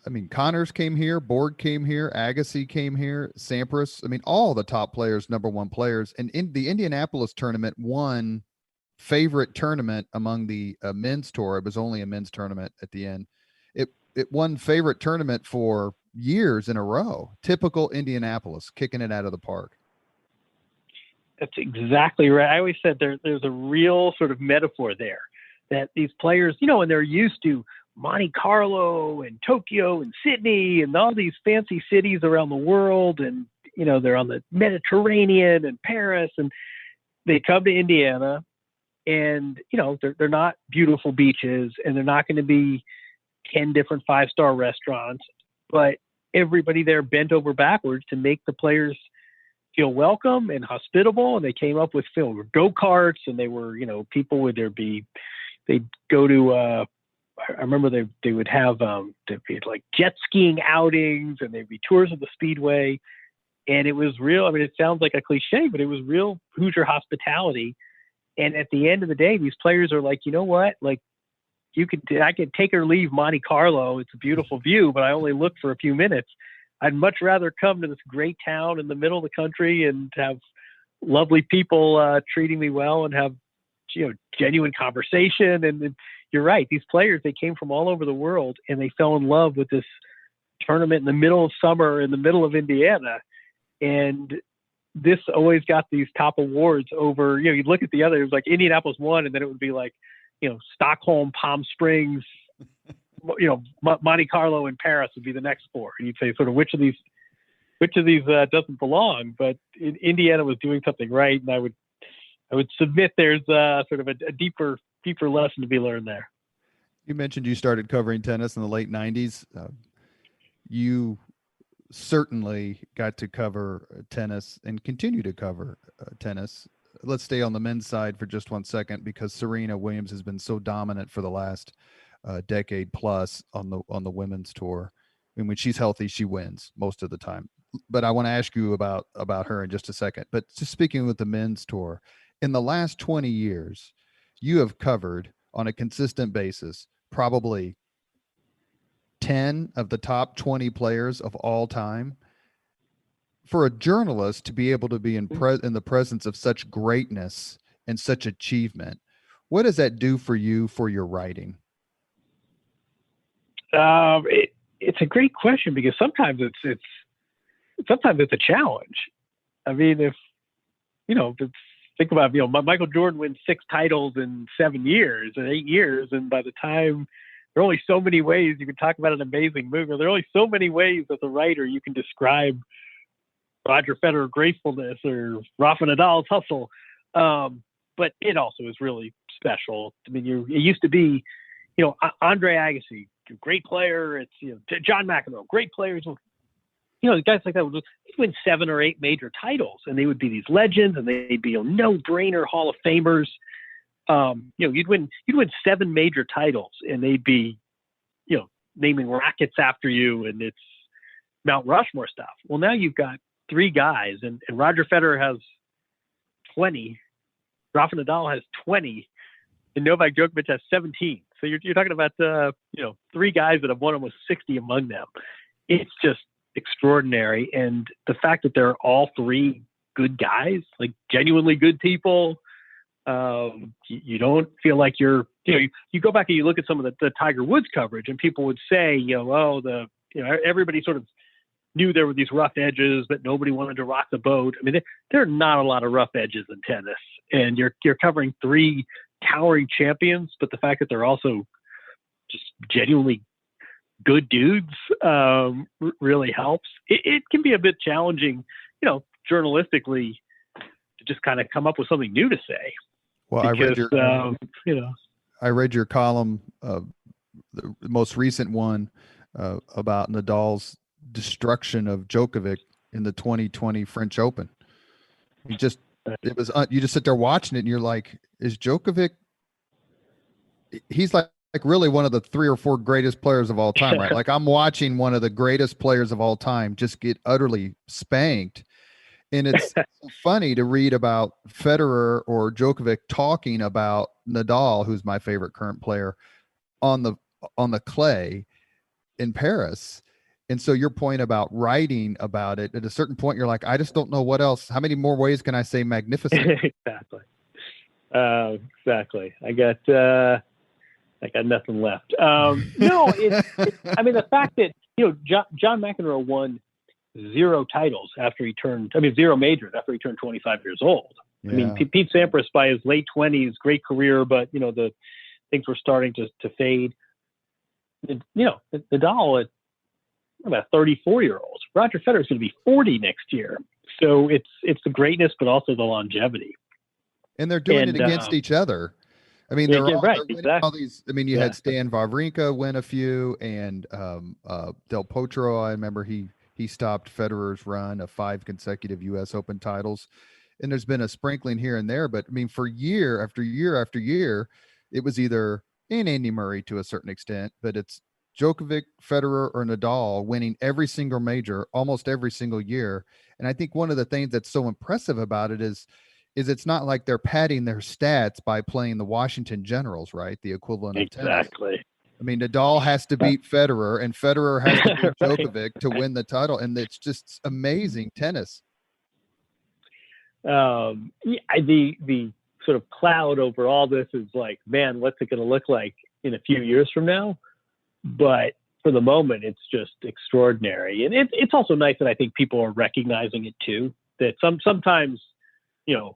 I mean, Connors came here, Borg came here, Agassi came here, Sampras. I mean, all the top players, number one players. And in the Indianapolis tournament won favorite tournament among the men's tour. It was only a men's tournament at the end. It won favorite tournament for years in a row. Typical Indianapolis, kicking it out of the park. That's exactly right. I always said there's a real sort of metaphor there, that these players, and they're used to Monte Carlo and Tokyo and Sydney and all these fancy cities around the world. And, they're on the Mediterranean and Paris, and they come to Indiana, and, they're not beautiful beaches, and they're not going to be 10 different 5-star restaurants, but everybody there bent over backwards to make the players feel welcome and hospitable. And they came up with go-karts, and they were, people would they'd go to, I remember they would have, there'd be like jet skiing outings, and there'd be tours of the Speedway. And it was real. I mean, it sounds like a cliche, but it was real Hoosier hospitality. And at the end of the day, these players are like, you know what? Like, I could take or leave Monte Carlo. It's a beautiful view, but I only look for a few minutes. I'd much rather come to this great town in the middle of the country and have lovely people treating me well and have, genuine conversation. And you're right. These players, they came from all over the world, and they fell in love with this tournament in the middle of summer in the middle of Indiana. And this always got these top awards over, you'd look at the other, it was like Indianapolis won, and then it would be like, Stockholm, Palm Springs, Monte Carlo and Paris would be the next four. And you'd say sort of which of these doesn't belong, but Indiana was doing something right. And I would submit there's sort of a deeper lesson to be learned there. You mentioned you started covering tennis in the late 90s. You certainly got to cover tennis and continue to cover tennis. Let's stay on the men's side for just 1 second, because Serena Williams has been so dominant for the last decade plus on the women's tour. And when she's healthy, she wins most of the time. But I want to ask you about her in just a second. But just speaking with the men's tour, in the last 20 years, you have covered on a consistent basis probably 10 of the top 20 players of all time. For a journalist to be able to be in the presence of such greatness and such achievement, what does that do for you for your writing? It's a great question, because sometimes it's a challenge. I mean, think about, Michael Jordan wins 6 titles in 7 years and 8 years. And by the time, there are only so many ways you can talk about an amazing move. There are only so many ways as a writer you can describe Roger Federer gracefulness or Rafa Nadal's hustle. But it also is really special. I mean, it used to be, Andre Agassi, great player. It's, John McEnroe, great players. Guys like that would win 7 or 8 titles, and they would be these legends, and they'd be no-brainer Hall of Famers. You'd win 7 major titles, and they'd be, naming rackets after you, and it's Mount Rushmore stuff. Well, now you've got 3 guys, and Roger Federer has 20, Rafa Nadal has 20, and Novak Djokovic has 17. So you're talking about 3 guys that have won almost 60 among them. It's just extraordinary, and the fact that they're all 3 good guys, like genuinely good people. You don't feel like you go back and you look at some of the Tiger Woods coverage, and people would say, everybody sort of knew there were these rough edges, but nobody wanted to rock the boat. I mean, there are not a lot of rough edges in tennis, and you're covering 3 towering champions, but the fact that they're also just genuinely good dudes really helps. It can be a bit challenging, journalistically, to just kind of come up with something new to say. Well, because, I read your column, the most recent one, about Nadal's destruction of Djokovic in the 2020 French Open. You just sit there watching it, and you're like, is Djokovic? He's like really one of the 3 or 4 greatest players of all time, right? Like, I'm watching one of the greatest players of all time just get utterly spanked. And it's funny to read about Federer or Djokovic talking about Nadal, who's my favorite current player, on the clay in Paris. And so your point about writing about it, at a certain point, you're like, I just don't know what else. How many more ways can I say magnificent? Exactly. I got nothing left. No, I mean, the fact that, John McEnroe won 0 titles after he turned, 0 majors after he turned 25 years old. Yeah. I mean, Pete Sampras, by his late 20s, great career, but, the things were starting to fade. Nadal at about 34-year-olds. Roger Federer is going to be 40 next year. So it's the greatness, but also the longevity. And they're doing it against each other. I mean, they're winning all these. I mean, you had Stan Wawrinka win a few, and Del Potro. I remember he stopped Federer's run of 5 consecutive U.S. Open titles, and there's been a sprinkling here and there. But I mean, for year after year after year, it was either in Andy Murray to a certain extent, but it's Djokovic, Federer, or Nadal winning every single major, almost every single year. And I think one of the things that's so impressive about it is it's not like they're padding their stats by playing the Washington Generals, right? The equivalent of tennis. Exactly. I mean, Nadal has to beat Federer, and Federer has to beat Djokovic to win the title, and it's just amazing tennis. The sort of cloud over all this is like, man, what's it going to look like in a few years from now? But for the moment, it's just extraordinary, and it's also nice that I think people are recognizing it too. That sometimes, you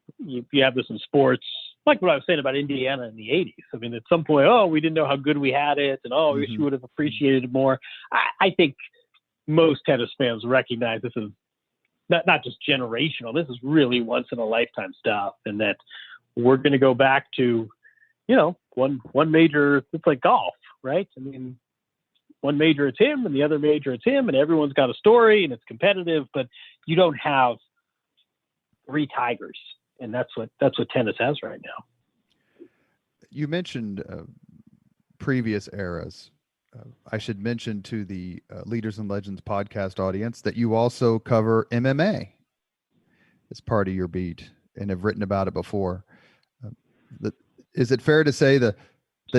have this in sports. Like what I was saying about Indiana in the 80s. I mean, at some point, we didn't know how good we had it, and we wish we would have appreciated it more. I think most tennis fans recognize this is not just generational. This is really once in a lifetime stuff, and that we're going to go back to, one major. It's like golf, right? I mean, one major it's him, and the other major it's him, and everyone's got a story, and it's competitive. But you don't have 3 Tigers. And that's what tennis has right now. You mentioned previous eras. I should mention to the Leaders and Legends podcast audience that you also cover MMA as part of your beat and have written about it before. Is it fair to say the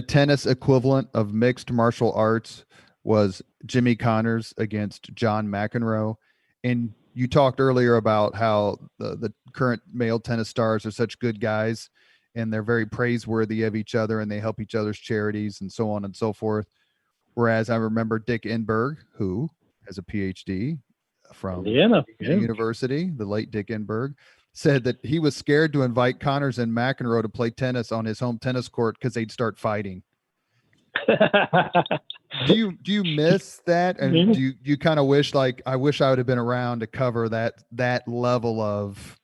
tennis equivalent of mixed martial arts was Jimmy Connors against John McEnroe? And you talked earlier about how the current male tennis stars are such good guys and they're very praiseworthy of each other and they help each other's charities and so on and so forth. Whereas I remember Dick Enberg, who has a PhD from University, the late Dick Enberg, said that he was scared to invite Connors and McEnroe to play tennis on his home tennis court because they'd start fighting. Do you miss that? And do you kind of wish, like, I wish I would have been around to cover that level of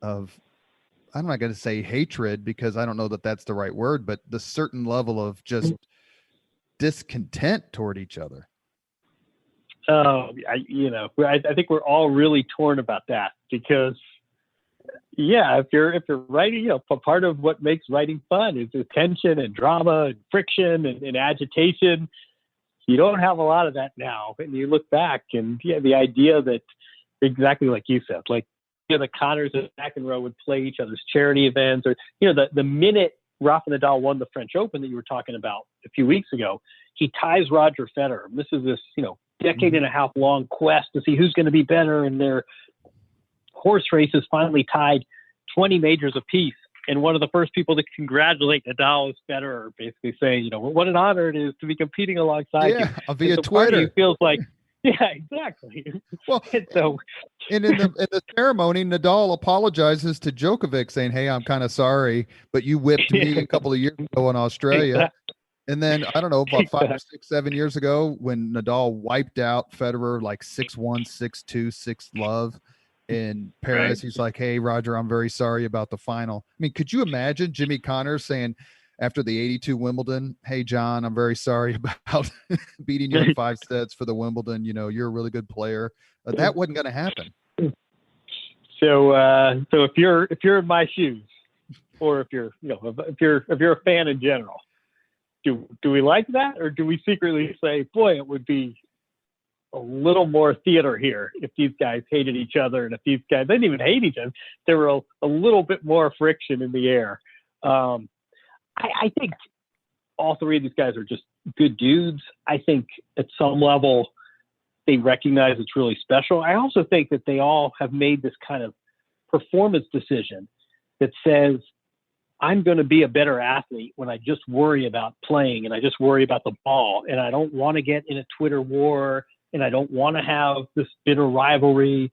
I'm not going to say hatred because I don't know that that's the right word, but the certain level of just discontent toward each other. I think we're all really torn about that because, if you're writing, part of what makes writing fun is the tension and drama and friction and agitation. You don't have a lot of that now. And you look back and the idea that exactly like you said, like, the Connors and McEnroe would play each other's charity events, or, the minute Rafa Nadal won the French Open that you were talking about a few weeks ago, he ties Roger Federer. This is this, decade and a half long quest to see who's going to be better. And their horse races finally tied 20 majors apiece. And one of the first people to congratulate Nadal is Federer, basically saying, what an honor it is to be competing alongside you. Via Twitter. It feels like, exactly. Well, and in the ceremony, Nadal apologizes to Djokovic saying, "Hey, I'm kind of sorry, but you whipped me a couple of years ago in Australia." Exactly. And then, I don't know, about 5 or 6, 7 years ago, when Nadal wiped out Federer like 6-1, 6-2, 6-love in Paris, he's like, "Hey, Roger, I'm very sorry about the final." I mean, could you imagine Jimmy Connors saying after the 82 Wimbledon, "Hey, John, I'm very sorry about beating you in 5 sets for the Wimbledon. You're a really good player." That wasn't going to happen. So if you're in my shoes, or if you're a fan in general, do we like that, or do we secretly say, boy, it would be a little more theater here if these guys hated each other, and if these guys, they didn't even hate each other, there were a little bit more friction in the air. I think all three of these guys are just good dudes. I think at some level they recognize it's really special. I also think that they all have made this kind of performance decision that says, I'm going to be a better athlete when I just worry about playing and I just worry about the ball, and I don't want to get in a Twitter war, and I don't want to have this bitter rivalry,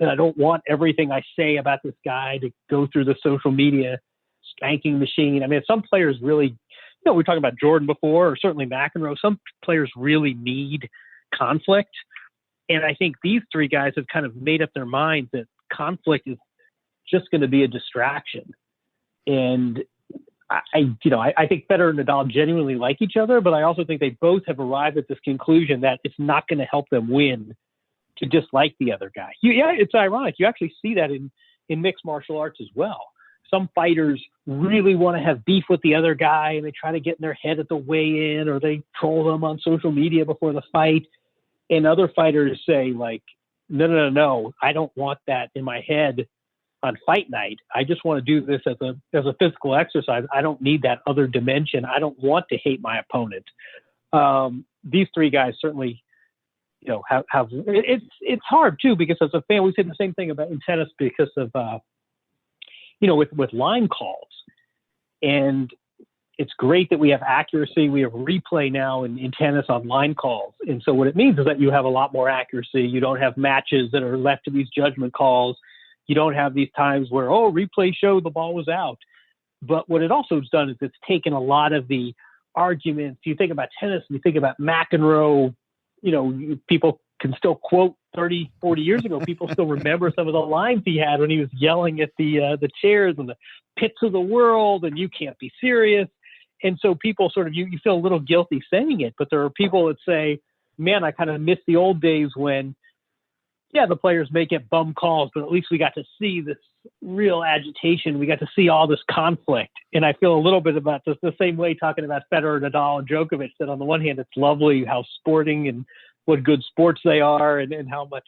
and I don't want everything I say about this guy to go through the social media spanking machine. I mean, some players really, we were talking about Jordan before, or certainly McEnroe, some players really need conflict. And I think these three guys have kind of made up their minds that conflict is just going to be a distraction. And I think Federer and Nadal genuinely like each other, but I also think they both have arrived at this conclusion that it's not going to help them win to dislike the other guy. It's ironic. You actually see that in mixed martial arts as well. Some fighters really want to have beef with the other guy, and they try to get in their head at the weigh-in, or they troll them on social media before the fight. And other fighters say, like, no, I don't want that in my head on fight night. I just want to do this as a physical exercise. I don't need that other dimension. I don't want to hate my opponent. These three guys certainly, have it's hard too, because as a fan, we say the same thing about in tennis because of, with line calls. And it's great that we have accuracy. We have replay now in tennis on line calls. And so what it means is that you have a lot more accuracy. You don't have matches that are left to these judgment calls. You don't have these times where, replay showed the ball was out. But what it also has done is it's taken a lot of the arguments. You think about tennis, and you think about McEnroe, people can still quote 30, 40 years ago. People still remember some of the lines he had when he was yelling at the chairs and the pits of the world, and you can't be serious. And so people sort of, you feel a little guilty saying it, but there are people that say, man, I kind of miss the old days when, the players may get bum calls, but at least we got to see this real agitation. We got to see all this conflict. And I feel a little bit about this the same way talking about Federer, Nadal, and Djokovic, that on the one hand, it's lovely how sporting and what good sports they are, and how much,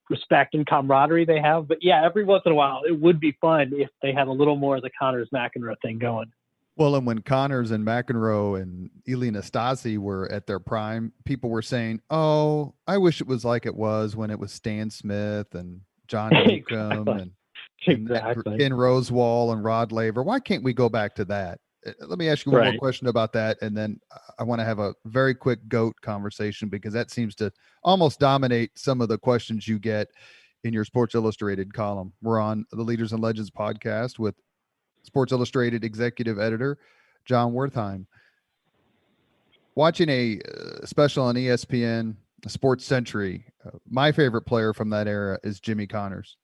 respect and camaraderie they have. But yeah, every once in a while, it would be fun if they had a little more of the Connors-McEnroe thing going. Well, and when Connors and McEnroe and Ilie Nastase were at their prime, people were saying, "Oh, I wish it was like it was when it was Stan Smith and John Newcomb and Ken Rosewall and Rod Laver. Why can't we go back to that?" Let me ask you one more question about that, and then I want to have a very quick GOAT conversation, because that seems to almost dominate some of the questions you get in your Sports Illustrated column. We're on the Leaders and Legends podcast with Sports Illustrated executive editor Jon Wertheim. Watching a special on ESPN, Sports Century, my favorite player from that era is Jimmy Connors.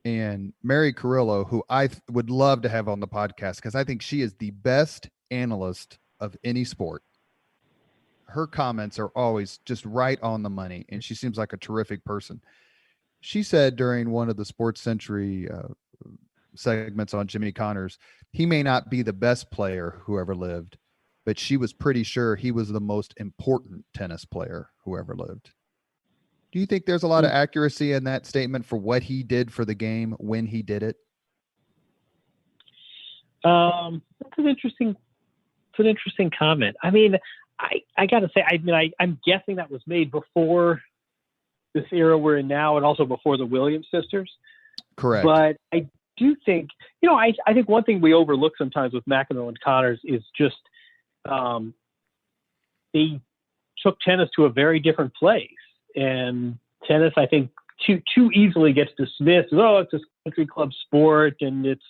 And Mary Carrillo, who I would love to have on the podcast because I think she is the best analyst of any sport. Her comments are always just right on the money, and she seems like a terrific person. She said during one of the Sports Century segments on Jimmy Connors, he may not be the best player who ever lived, but she was pretty sure he was the most important tennis player who ever lived. Do you think there's a lot of accuracy in that statement for what he did for the game when he did it? That's an interesting comment. I mean, I got to say, I'm guessing that was made before this era we're in now, and also before the Williams sisters. Correct. But I do think, I think one thing we overlook sometimes with McEnroe and Connors is just they took tennis to a very different place. And tennis, I think, too easily gets dismissed. Oh, it's a country club sport, and it's,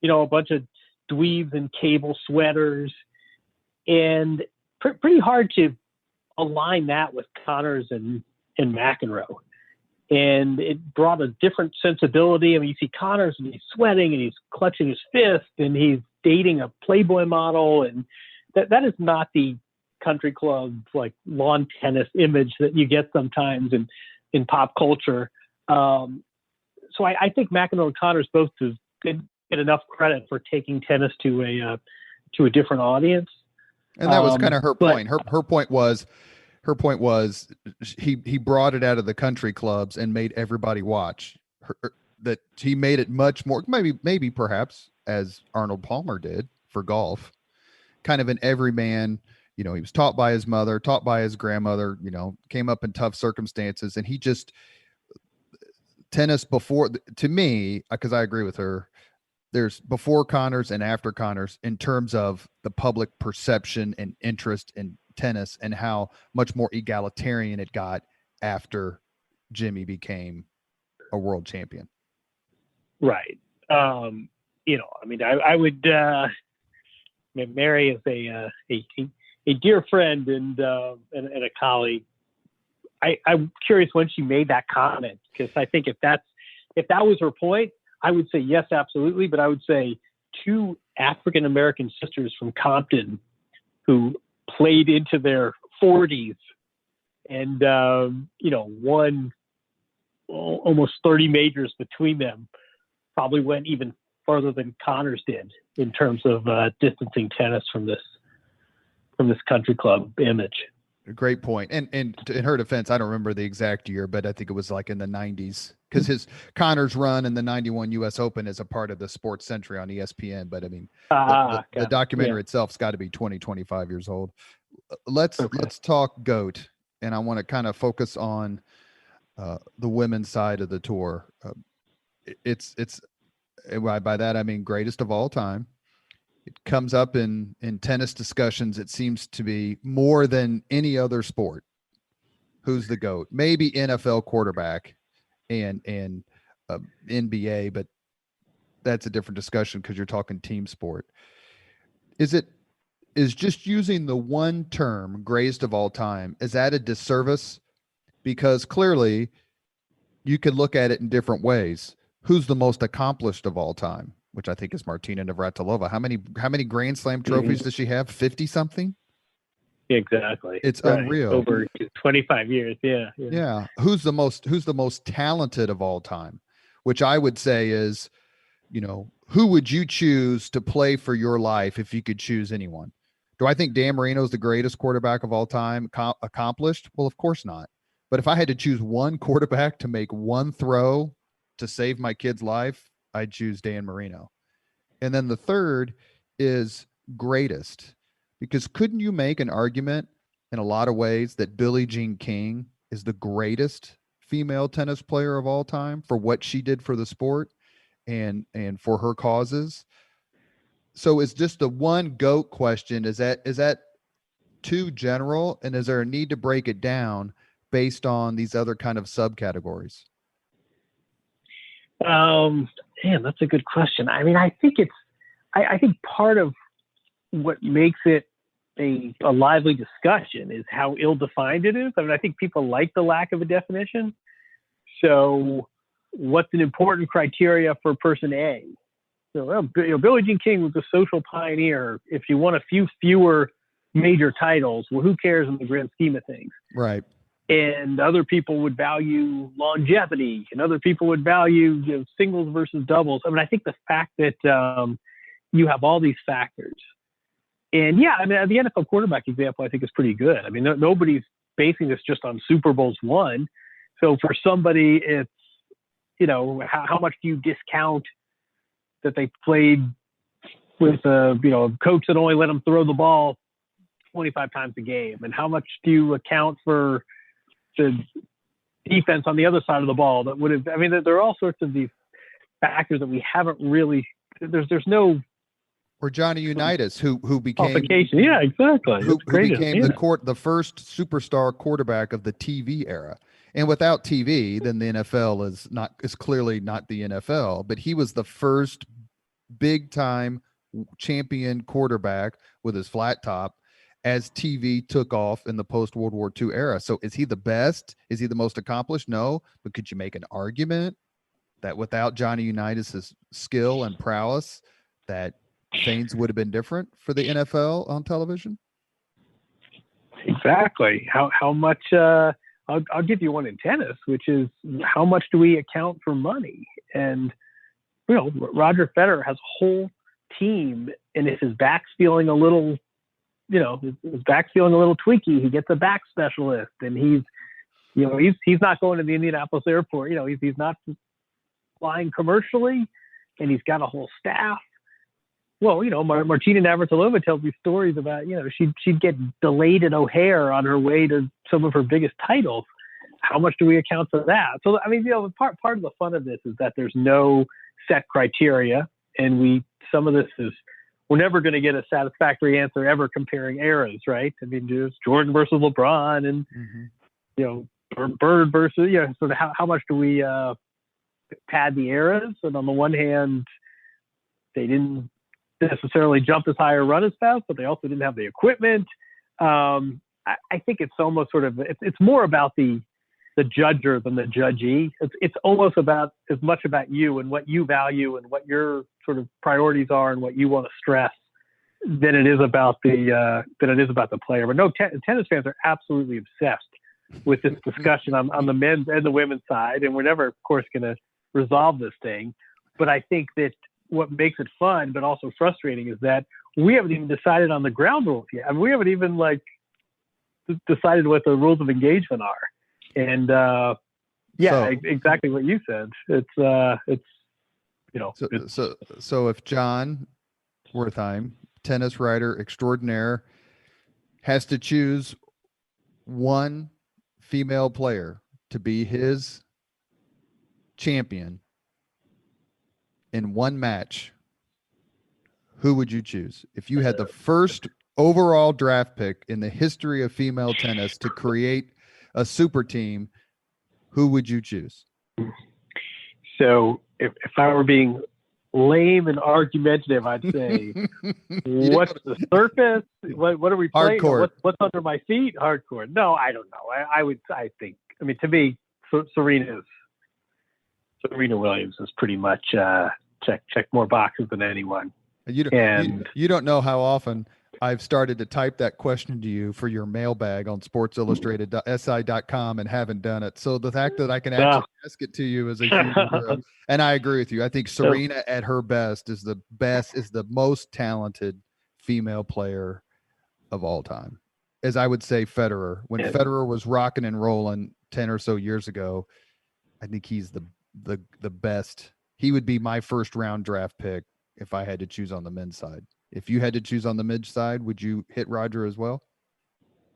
a bunch of dweebs in cable sweaters. And pretty hard to align that with Connors and McEnroe. And it brought a different sensibility. I mean, you see Connors, and he's sweating, and he's clutching his fist, and he's dating a Playboy model. And that is not the country club, like lawn tennis image that you get sometimes in pop culture. So I think McEnroe and Connors both did get enough credit for taking tennis to a different audience. And that was kind of her point. Her point was he brought it out of the country clubs and made everybody watch. That he made it much more, maybe perhaps as Arnold Palmer did for golf, kind of an everyman. He was taught by his mother, taught by his grandmother, came up in tough circumstances. And he just, tennis before, to me, because I agree with her, there's before Connors and after Connors in terms of the public perception and interest in tennis, and how much more egalitarian it got after Jimmy became a world champion. Right. I would, Mary is a dear friend and a colleague. I'm curious when she made that comment, because I think if that was her point, I would say yes, absolutely. But I would say two African American sisters from Compton who played into their 40s and won almost 30 majors between them, probably went even further than Connors did in terms of distancing tennis from this country club image. A great point. And in her defense, I don't remember the exact year, but I think it was like in the 90s, because his Connors run in the 91 US Open is a part of the Sports Century on ESPN. But I mean, the documentary itself's got to be 25 years old. Let's talk GOAT. And I want to kind of focus on the women's side of the tour. It's by that, I mean, greatest of all time. It comes up in tennis discussions. It seems to be more than any other sport. Who's the GOAT? Maybe NFL quarterback and NBA, but that's a different discussion because you're talking team sport. Is just using the one term, greatest of all time, is that a disservice? Because clearly you could look at it in different ways. Who's the most accomplished of all time? Which I think is Martina Navratilova. How many Grand Slam trophies does she have? 50 something? Exactly. It's unreal. Over 25 years. Yeah. Who's the most talented of all time? which I would say is, who would you choose to play for your life if you could choose anyone? Do I think Dan Marino is the greatest quarterback of all time, accomplished? Well, of course not. But if I had to choose one quarterback to make one throw to save my kid's life, I'd choose Dan Marino. And then the third is greatest, because couldn't you make an argument in a lot of ways that Billie Jean King is the greatest female tennis player of all time for what she did for the sport and for her causes? So it's just the one GOAT question. Is that too general? And is there a need to break it down based on these other kind of subcategories? Man, that's a good question. I mean, I think I think part of what makes it a lively discussion is how ill-defined it is. I mean, I think people like the lack of a definition. So what's an important criteria for person A? So, Billie Jean King was a social pioneer. If you won a few fewer major titles, well, who cares in the grand scheme of things? Right. And other people would value longevity, and other people would value singles versus doubles. I mean, I think the fact that you have all these factors, and yeah, I mean, the NFL quarterback example I think is pretty good. I mean, nobody's basing this just on Super Bowls won. So for somebody, it's how much do you discount that they played with a coach that only let them throw the ball 25 times a game, and how much do you account for the defense on the other side of the ball that would have, I mean, there are all sorts of these factors that we haven't really, there's no. Or Johnny Unitas, who became, yeah, exactly. who became the first superstar quarterback of the TV era. And without TV, then the NFL is clearly not the NFL, but he was the first big time champion quarterback with his flat top as TV took off in the post-World War II era. So is he the best? Is he the most accomplished? No. But could you make an argument that without Johnny Unitas' skill and prowess, that things would have been different for the NFL on television? Exactly. How much, I'll give you one in tennis, which is how much do we account for money? And, Roger Federer has a whole team, and if his back's feeling a little, his back's feeling a little tweaky, he gets a back specialist, and he's not going to the Indianapolis airport. He's not flying commercially, and he's got a whole staff. Well, Martina Navratilova tells me stories about, she'd get delayed at O'Hare on her way to some of her biggest titles. How much do we account for that? So, I mean, part of the fun of this is that there's no set criteria, and some of this is, we're never going to get a satisfactory answer ever comparing eras, right? I mean, just Jordan versus LeBron and, Bird versus, sort of how much do we pad the eras? And on the one hand, they didn't necessarily jump as high or run as fast, but they also didn't have the equipment. I think it's almost sort of, it's more about the judger than the judgee. It's almost about as much about you and what you value and what your sort of priorities are and what you want to stress than it is about the player. But no, tennis fans are absolutely obsessed with this discussion on the men's and the women's side, and we're never, of course, going to resolve this thing. But I think that what makes it fun, but also frustrating, is that we haven't even decided on the ground rules yet. I mean, we haven't even decided what the rules of engagement are. And exactly what you said. So if Jon Wertheim, tennis writer extraordinaire, has to choose one female player to be his champion in one match, who would you choose? If you had the first overall draft pick in the history of female tennis to create a super team, who would you choose? So if I were being lame and argumentative, I'd say, what's the surface? What are we playing? What's under my feet? Hardcore. No, I don't know. I think, to me, Serena Williams is pretty much check more boxes than anyone. You don't know how often I've started to type that question to you for your mailbag on sportsillustrated.si.com and haven't done it. So the fact that I can actually ask it to you is a huge and I agree with you. I think Serena at her best, is the most talented female player of all time. As I would say Federer, when Federer was rocking and rolling 10 or so years ago, I think he's the best. He would be my first round draft pick if I had to choose on the men's side. If you had to choose on the men's side, would you hit Roger as well?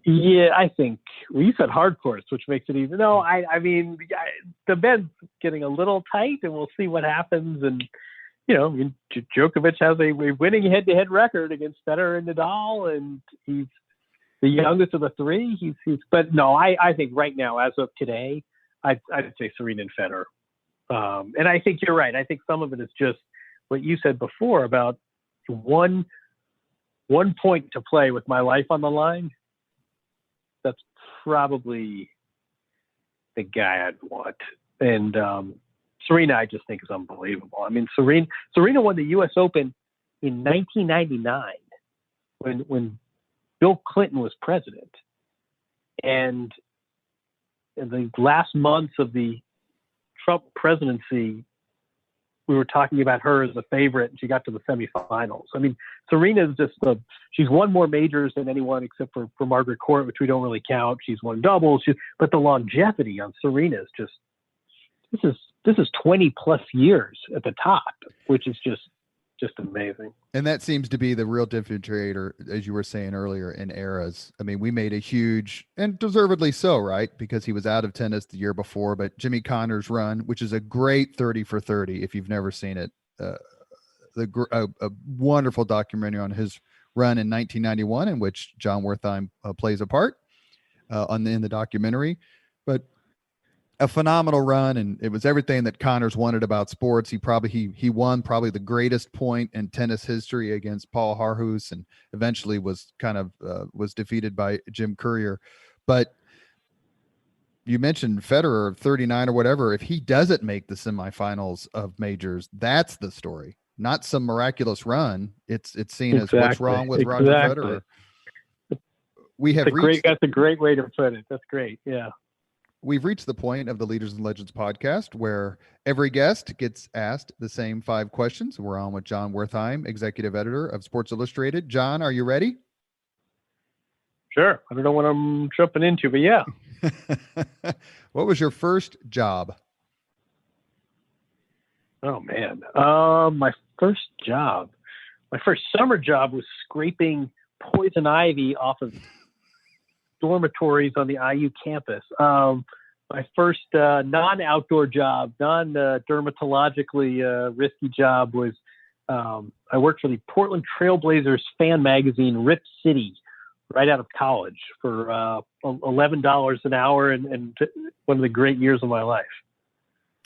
Yeah, I think you said hard courts, which makes it easy. No, I mean, the men's getting a little tight, and we'll see what happens. And Djokovic has a winning head-to-head record against Federer and Nadal, and he's the youngest of the three. But no, I think right now, as of today, I'd say Serena and Federer. And I think you're right. I think some of it is just what you said before about one point to play with my life on the line. That's probably the guy I'd want. And Serena, I just think, is unbelievable. I mean, Serena won the U.S. Open in 1999 when Bill Clinton was president. And in the last months of the Trump presidency, we were talking about her as a favorite, and she got to the semifinals. I mean, Serena is she's won more majors than anyone except for Margaret Court, which we don't really count. She's won doubles, but the longevity on Serena is just, this is 20 plus years at the top, which is just amazing. And that seems to be the real differentiator, as you were saying earlier, in eras. I mean, we made a huge, and deservedly so, right? Because he was out of tennis the year before, but Jimmy Connor's run, which is a great 30 for 30, if you've never seen it, a wonderful documentary on his run in 1991, in which Jon Wertheim plays a part in the documentary. But a phenomenal run, and it was everything that Connors wanted about sports. He won probably the greatest point in tennis history against Paul Harhus, and eventually was defeated by Jim Courier. But you mentioned Federer, 39 or whatever. If he doesn't make the semifinals of majors, that's the story, not some miraculous run. It's seen as what's wrong with Roger Federer. That's a great way to put it. That's great. Yeah. We've reached the point of the Leaders and Legends podcast where every guest gets asked the same 5 questions. We're on with Jon Wertheim, executive editor of Sports Illustrated. Jon, are you ready? Sure. I don't know what I'm jumping into, but yeah. What was your first job? Oh, man. My first summer job was scraping poison ivy off of dormitories on the IU campus. My first non-outdoor job, non-dermatologically risky job was I worked for the Portland Trailblazers fan magazine, Rip City, right out of college for $11 an hour, and one of the great years of my life.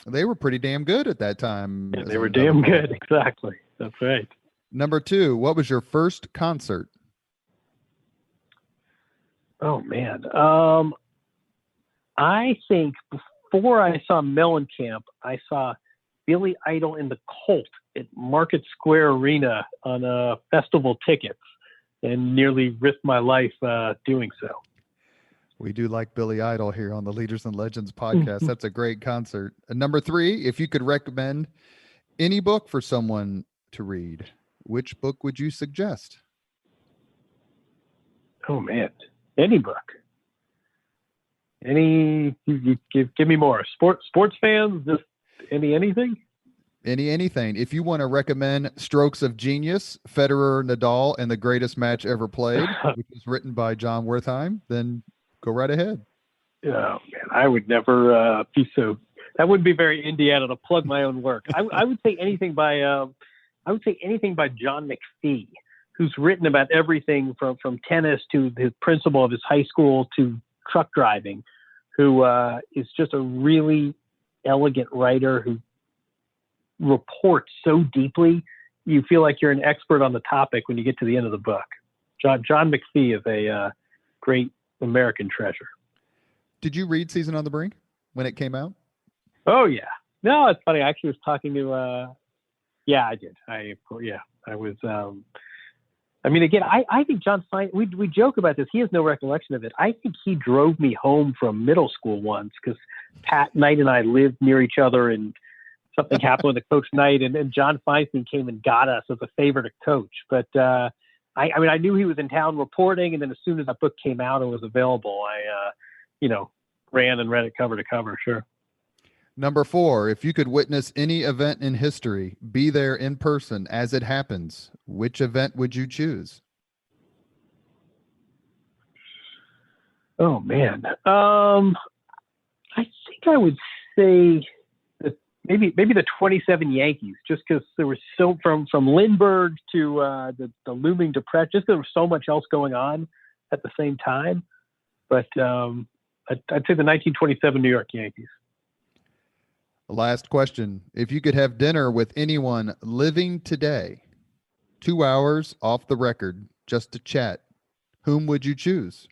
They were pretty damn good at that time. Yeah, they were damn good. Exactly. That's right. Number 2, what was your first concert? Oh, man. I think before I saw Mellencamp, I saw Billy Idol and the Colt at Market Square Arena on festival tickets, and nearly risked my life doing so. We do like Billy Idol here on the Leaders and Legends podcast. That's a great concert. And number 3, if you could recommend any book for someone to read, which book would you suggest? Oh, man. Any book. Give me more. Sports fans, just anything? Anything. If you want to recommend Strokes of Genius, Federer, Nadal, and the Greatest Match Ever Played, which was written by Jon Wertheim, then go right ahead. Oh, man, I would never be so. That wouldn't be very Indiana to plug my own work. I would say anything by John McPhee, who's written about everything from tennis to the principal of his high school to truck driving, who is just a really elegant writer who reports so deeply. You feel like you're an expert on the topic when you get to the end of the book. John McPhee is a great American treasure. Did you read Season on the Brink when it came out? Oh, yeah. No, it's funny. I actually was talking to, yeah, I did. I was, I mean, again, I think John Fine, we joke about this. He has no recollection of it. I think he drove me home from middle school once because Pat Knight and I lived near each other, and something happened with the coach Knight, and John Feinstein came and got us as a favor to coach. But I mean, I knew he was in town reporting, and then as soon as that book came out and was available, I ran and read it cover to cover. Sure. Number 4, if you could witness any event in history, be there in person as it happens, which event would you choose? Oh man. I think I would say that maybe the 27 Yankees, just because there was so from Lindbergh to the looming depression, just there was so much else going on at the same time. But I'd say the 1927 New York Yankees. Last question. If you could have dinner with anyone living today, 2 hours off the record, just to chat, whom would you choose?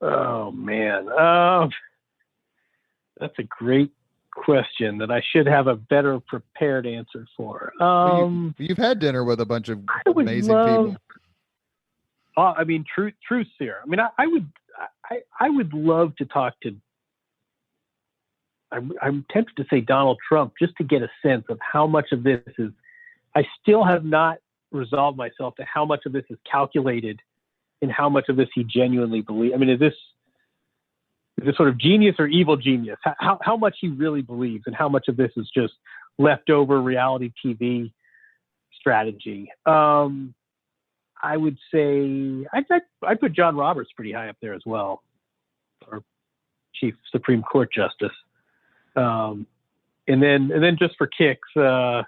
Oh, man. That's a great question that I should have a better prepared answer for. You've had dinner with a bunch of amazing people. I mean, truth here. I mean, I would love to talk to, I'm tempted to say Donald Trump, just to get a sense of how much of this is, I still have not resolved myself to how much of this is calculated and how much of this he genuinely believes. I mean, is this sort of genius or evil genius? How much he really believes and how much of this is just leftover reality TV strategy? I would say I'd put John Roberts pretty high up there as well, our Chief Supreme Court Justice. And then just for kicks, maybe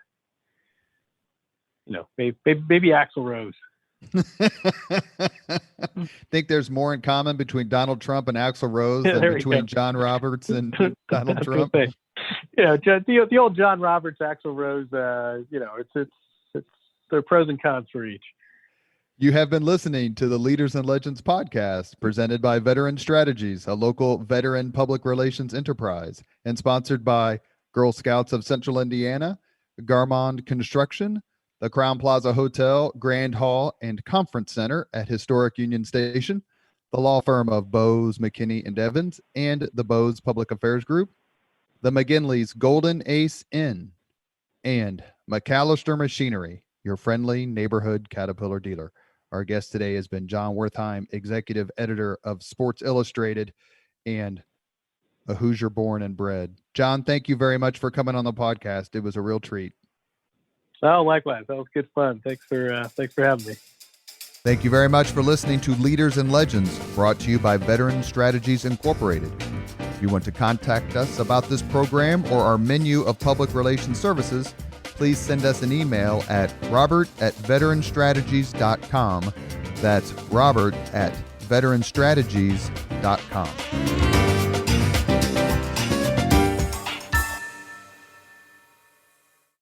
Axl Rose. Think there's more in common between Donald Trump and Axl Rose than between John Roberts and Donald Trump? The old John Roberts, Axl Rose, it's there are pros and cons for each. You have been listening to the Leaders and Legends podcast, presented by Veteran Strategies, a local veteran public relations enterprise, and sponsored by Girl Scouts of Central Indiana, Garmond Construction, the Crown Plaza Hotel, Grand Hall, and Conference Center at Historic Union Station, the law firm of Bose, McKinney, and Evans, and the Bose Public Affairs Group, the McGinley's Golden Ace Inn, and McAllister Machinery, your friendly neighborhood Caterpillar dealer. Our guest today has been Jon Wertheim, executive editor of Sports Illustrated and a Hoosier born and bred. Jon, thank you very much for coming on the podcast. It was a real treat. Oh, likewise. That was good fun. Thanks for having me. Thank you very much for listening to Leaders and Legends, brought to you by Veteran Strategies Incorporated. If you want to contact us about this program or our menu of public relations services, please send us an email at robert@veteranstrategies.com. That's robert@veteranstrategies.com.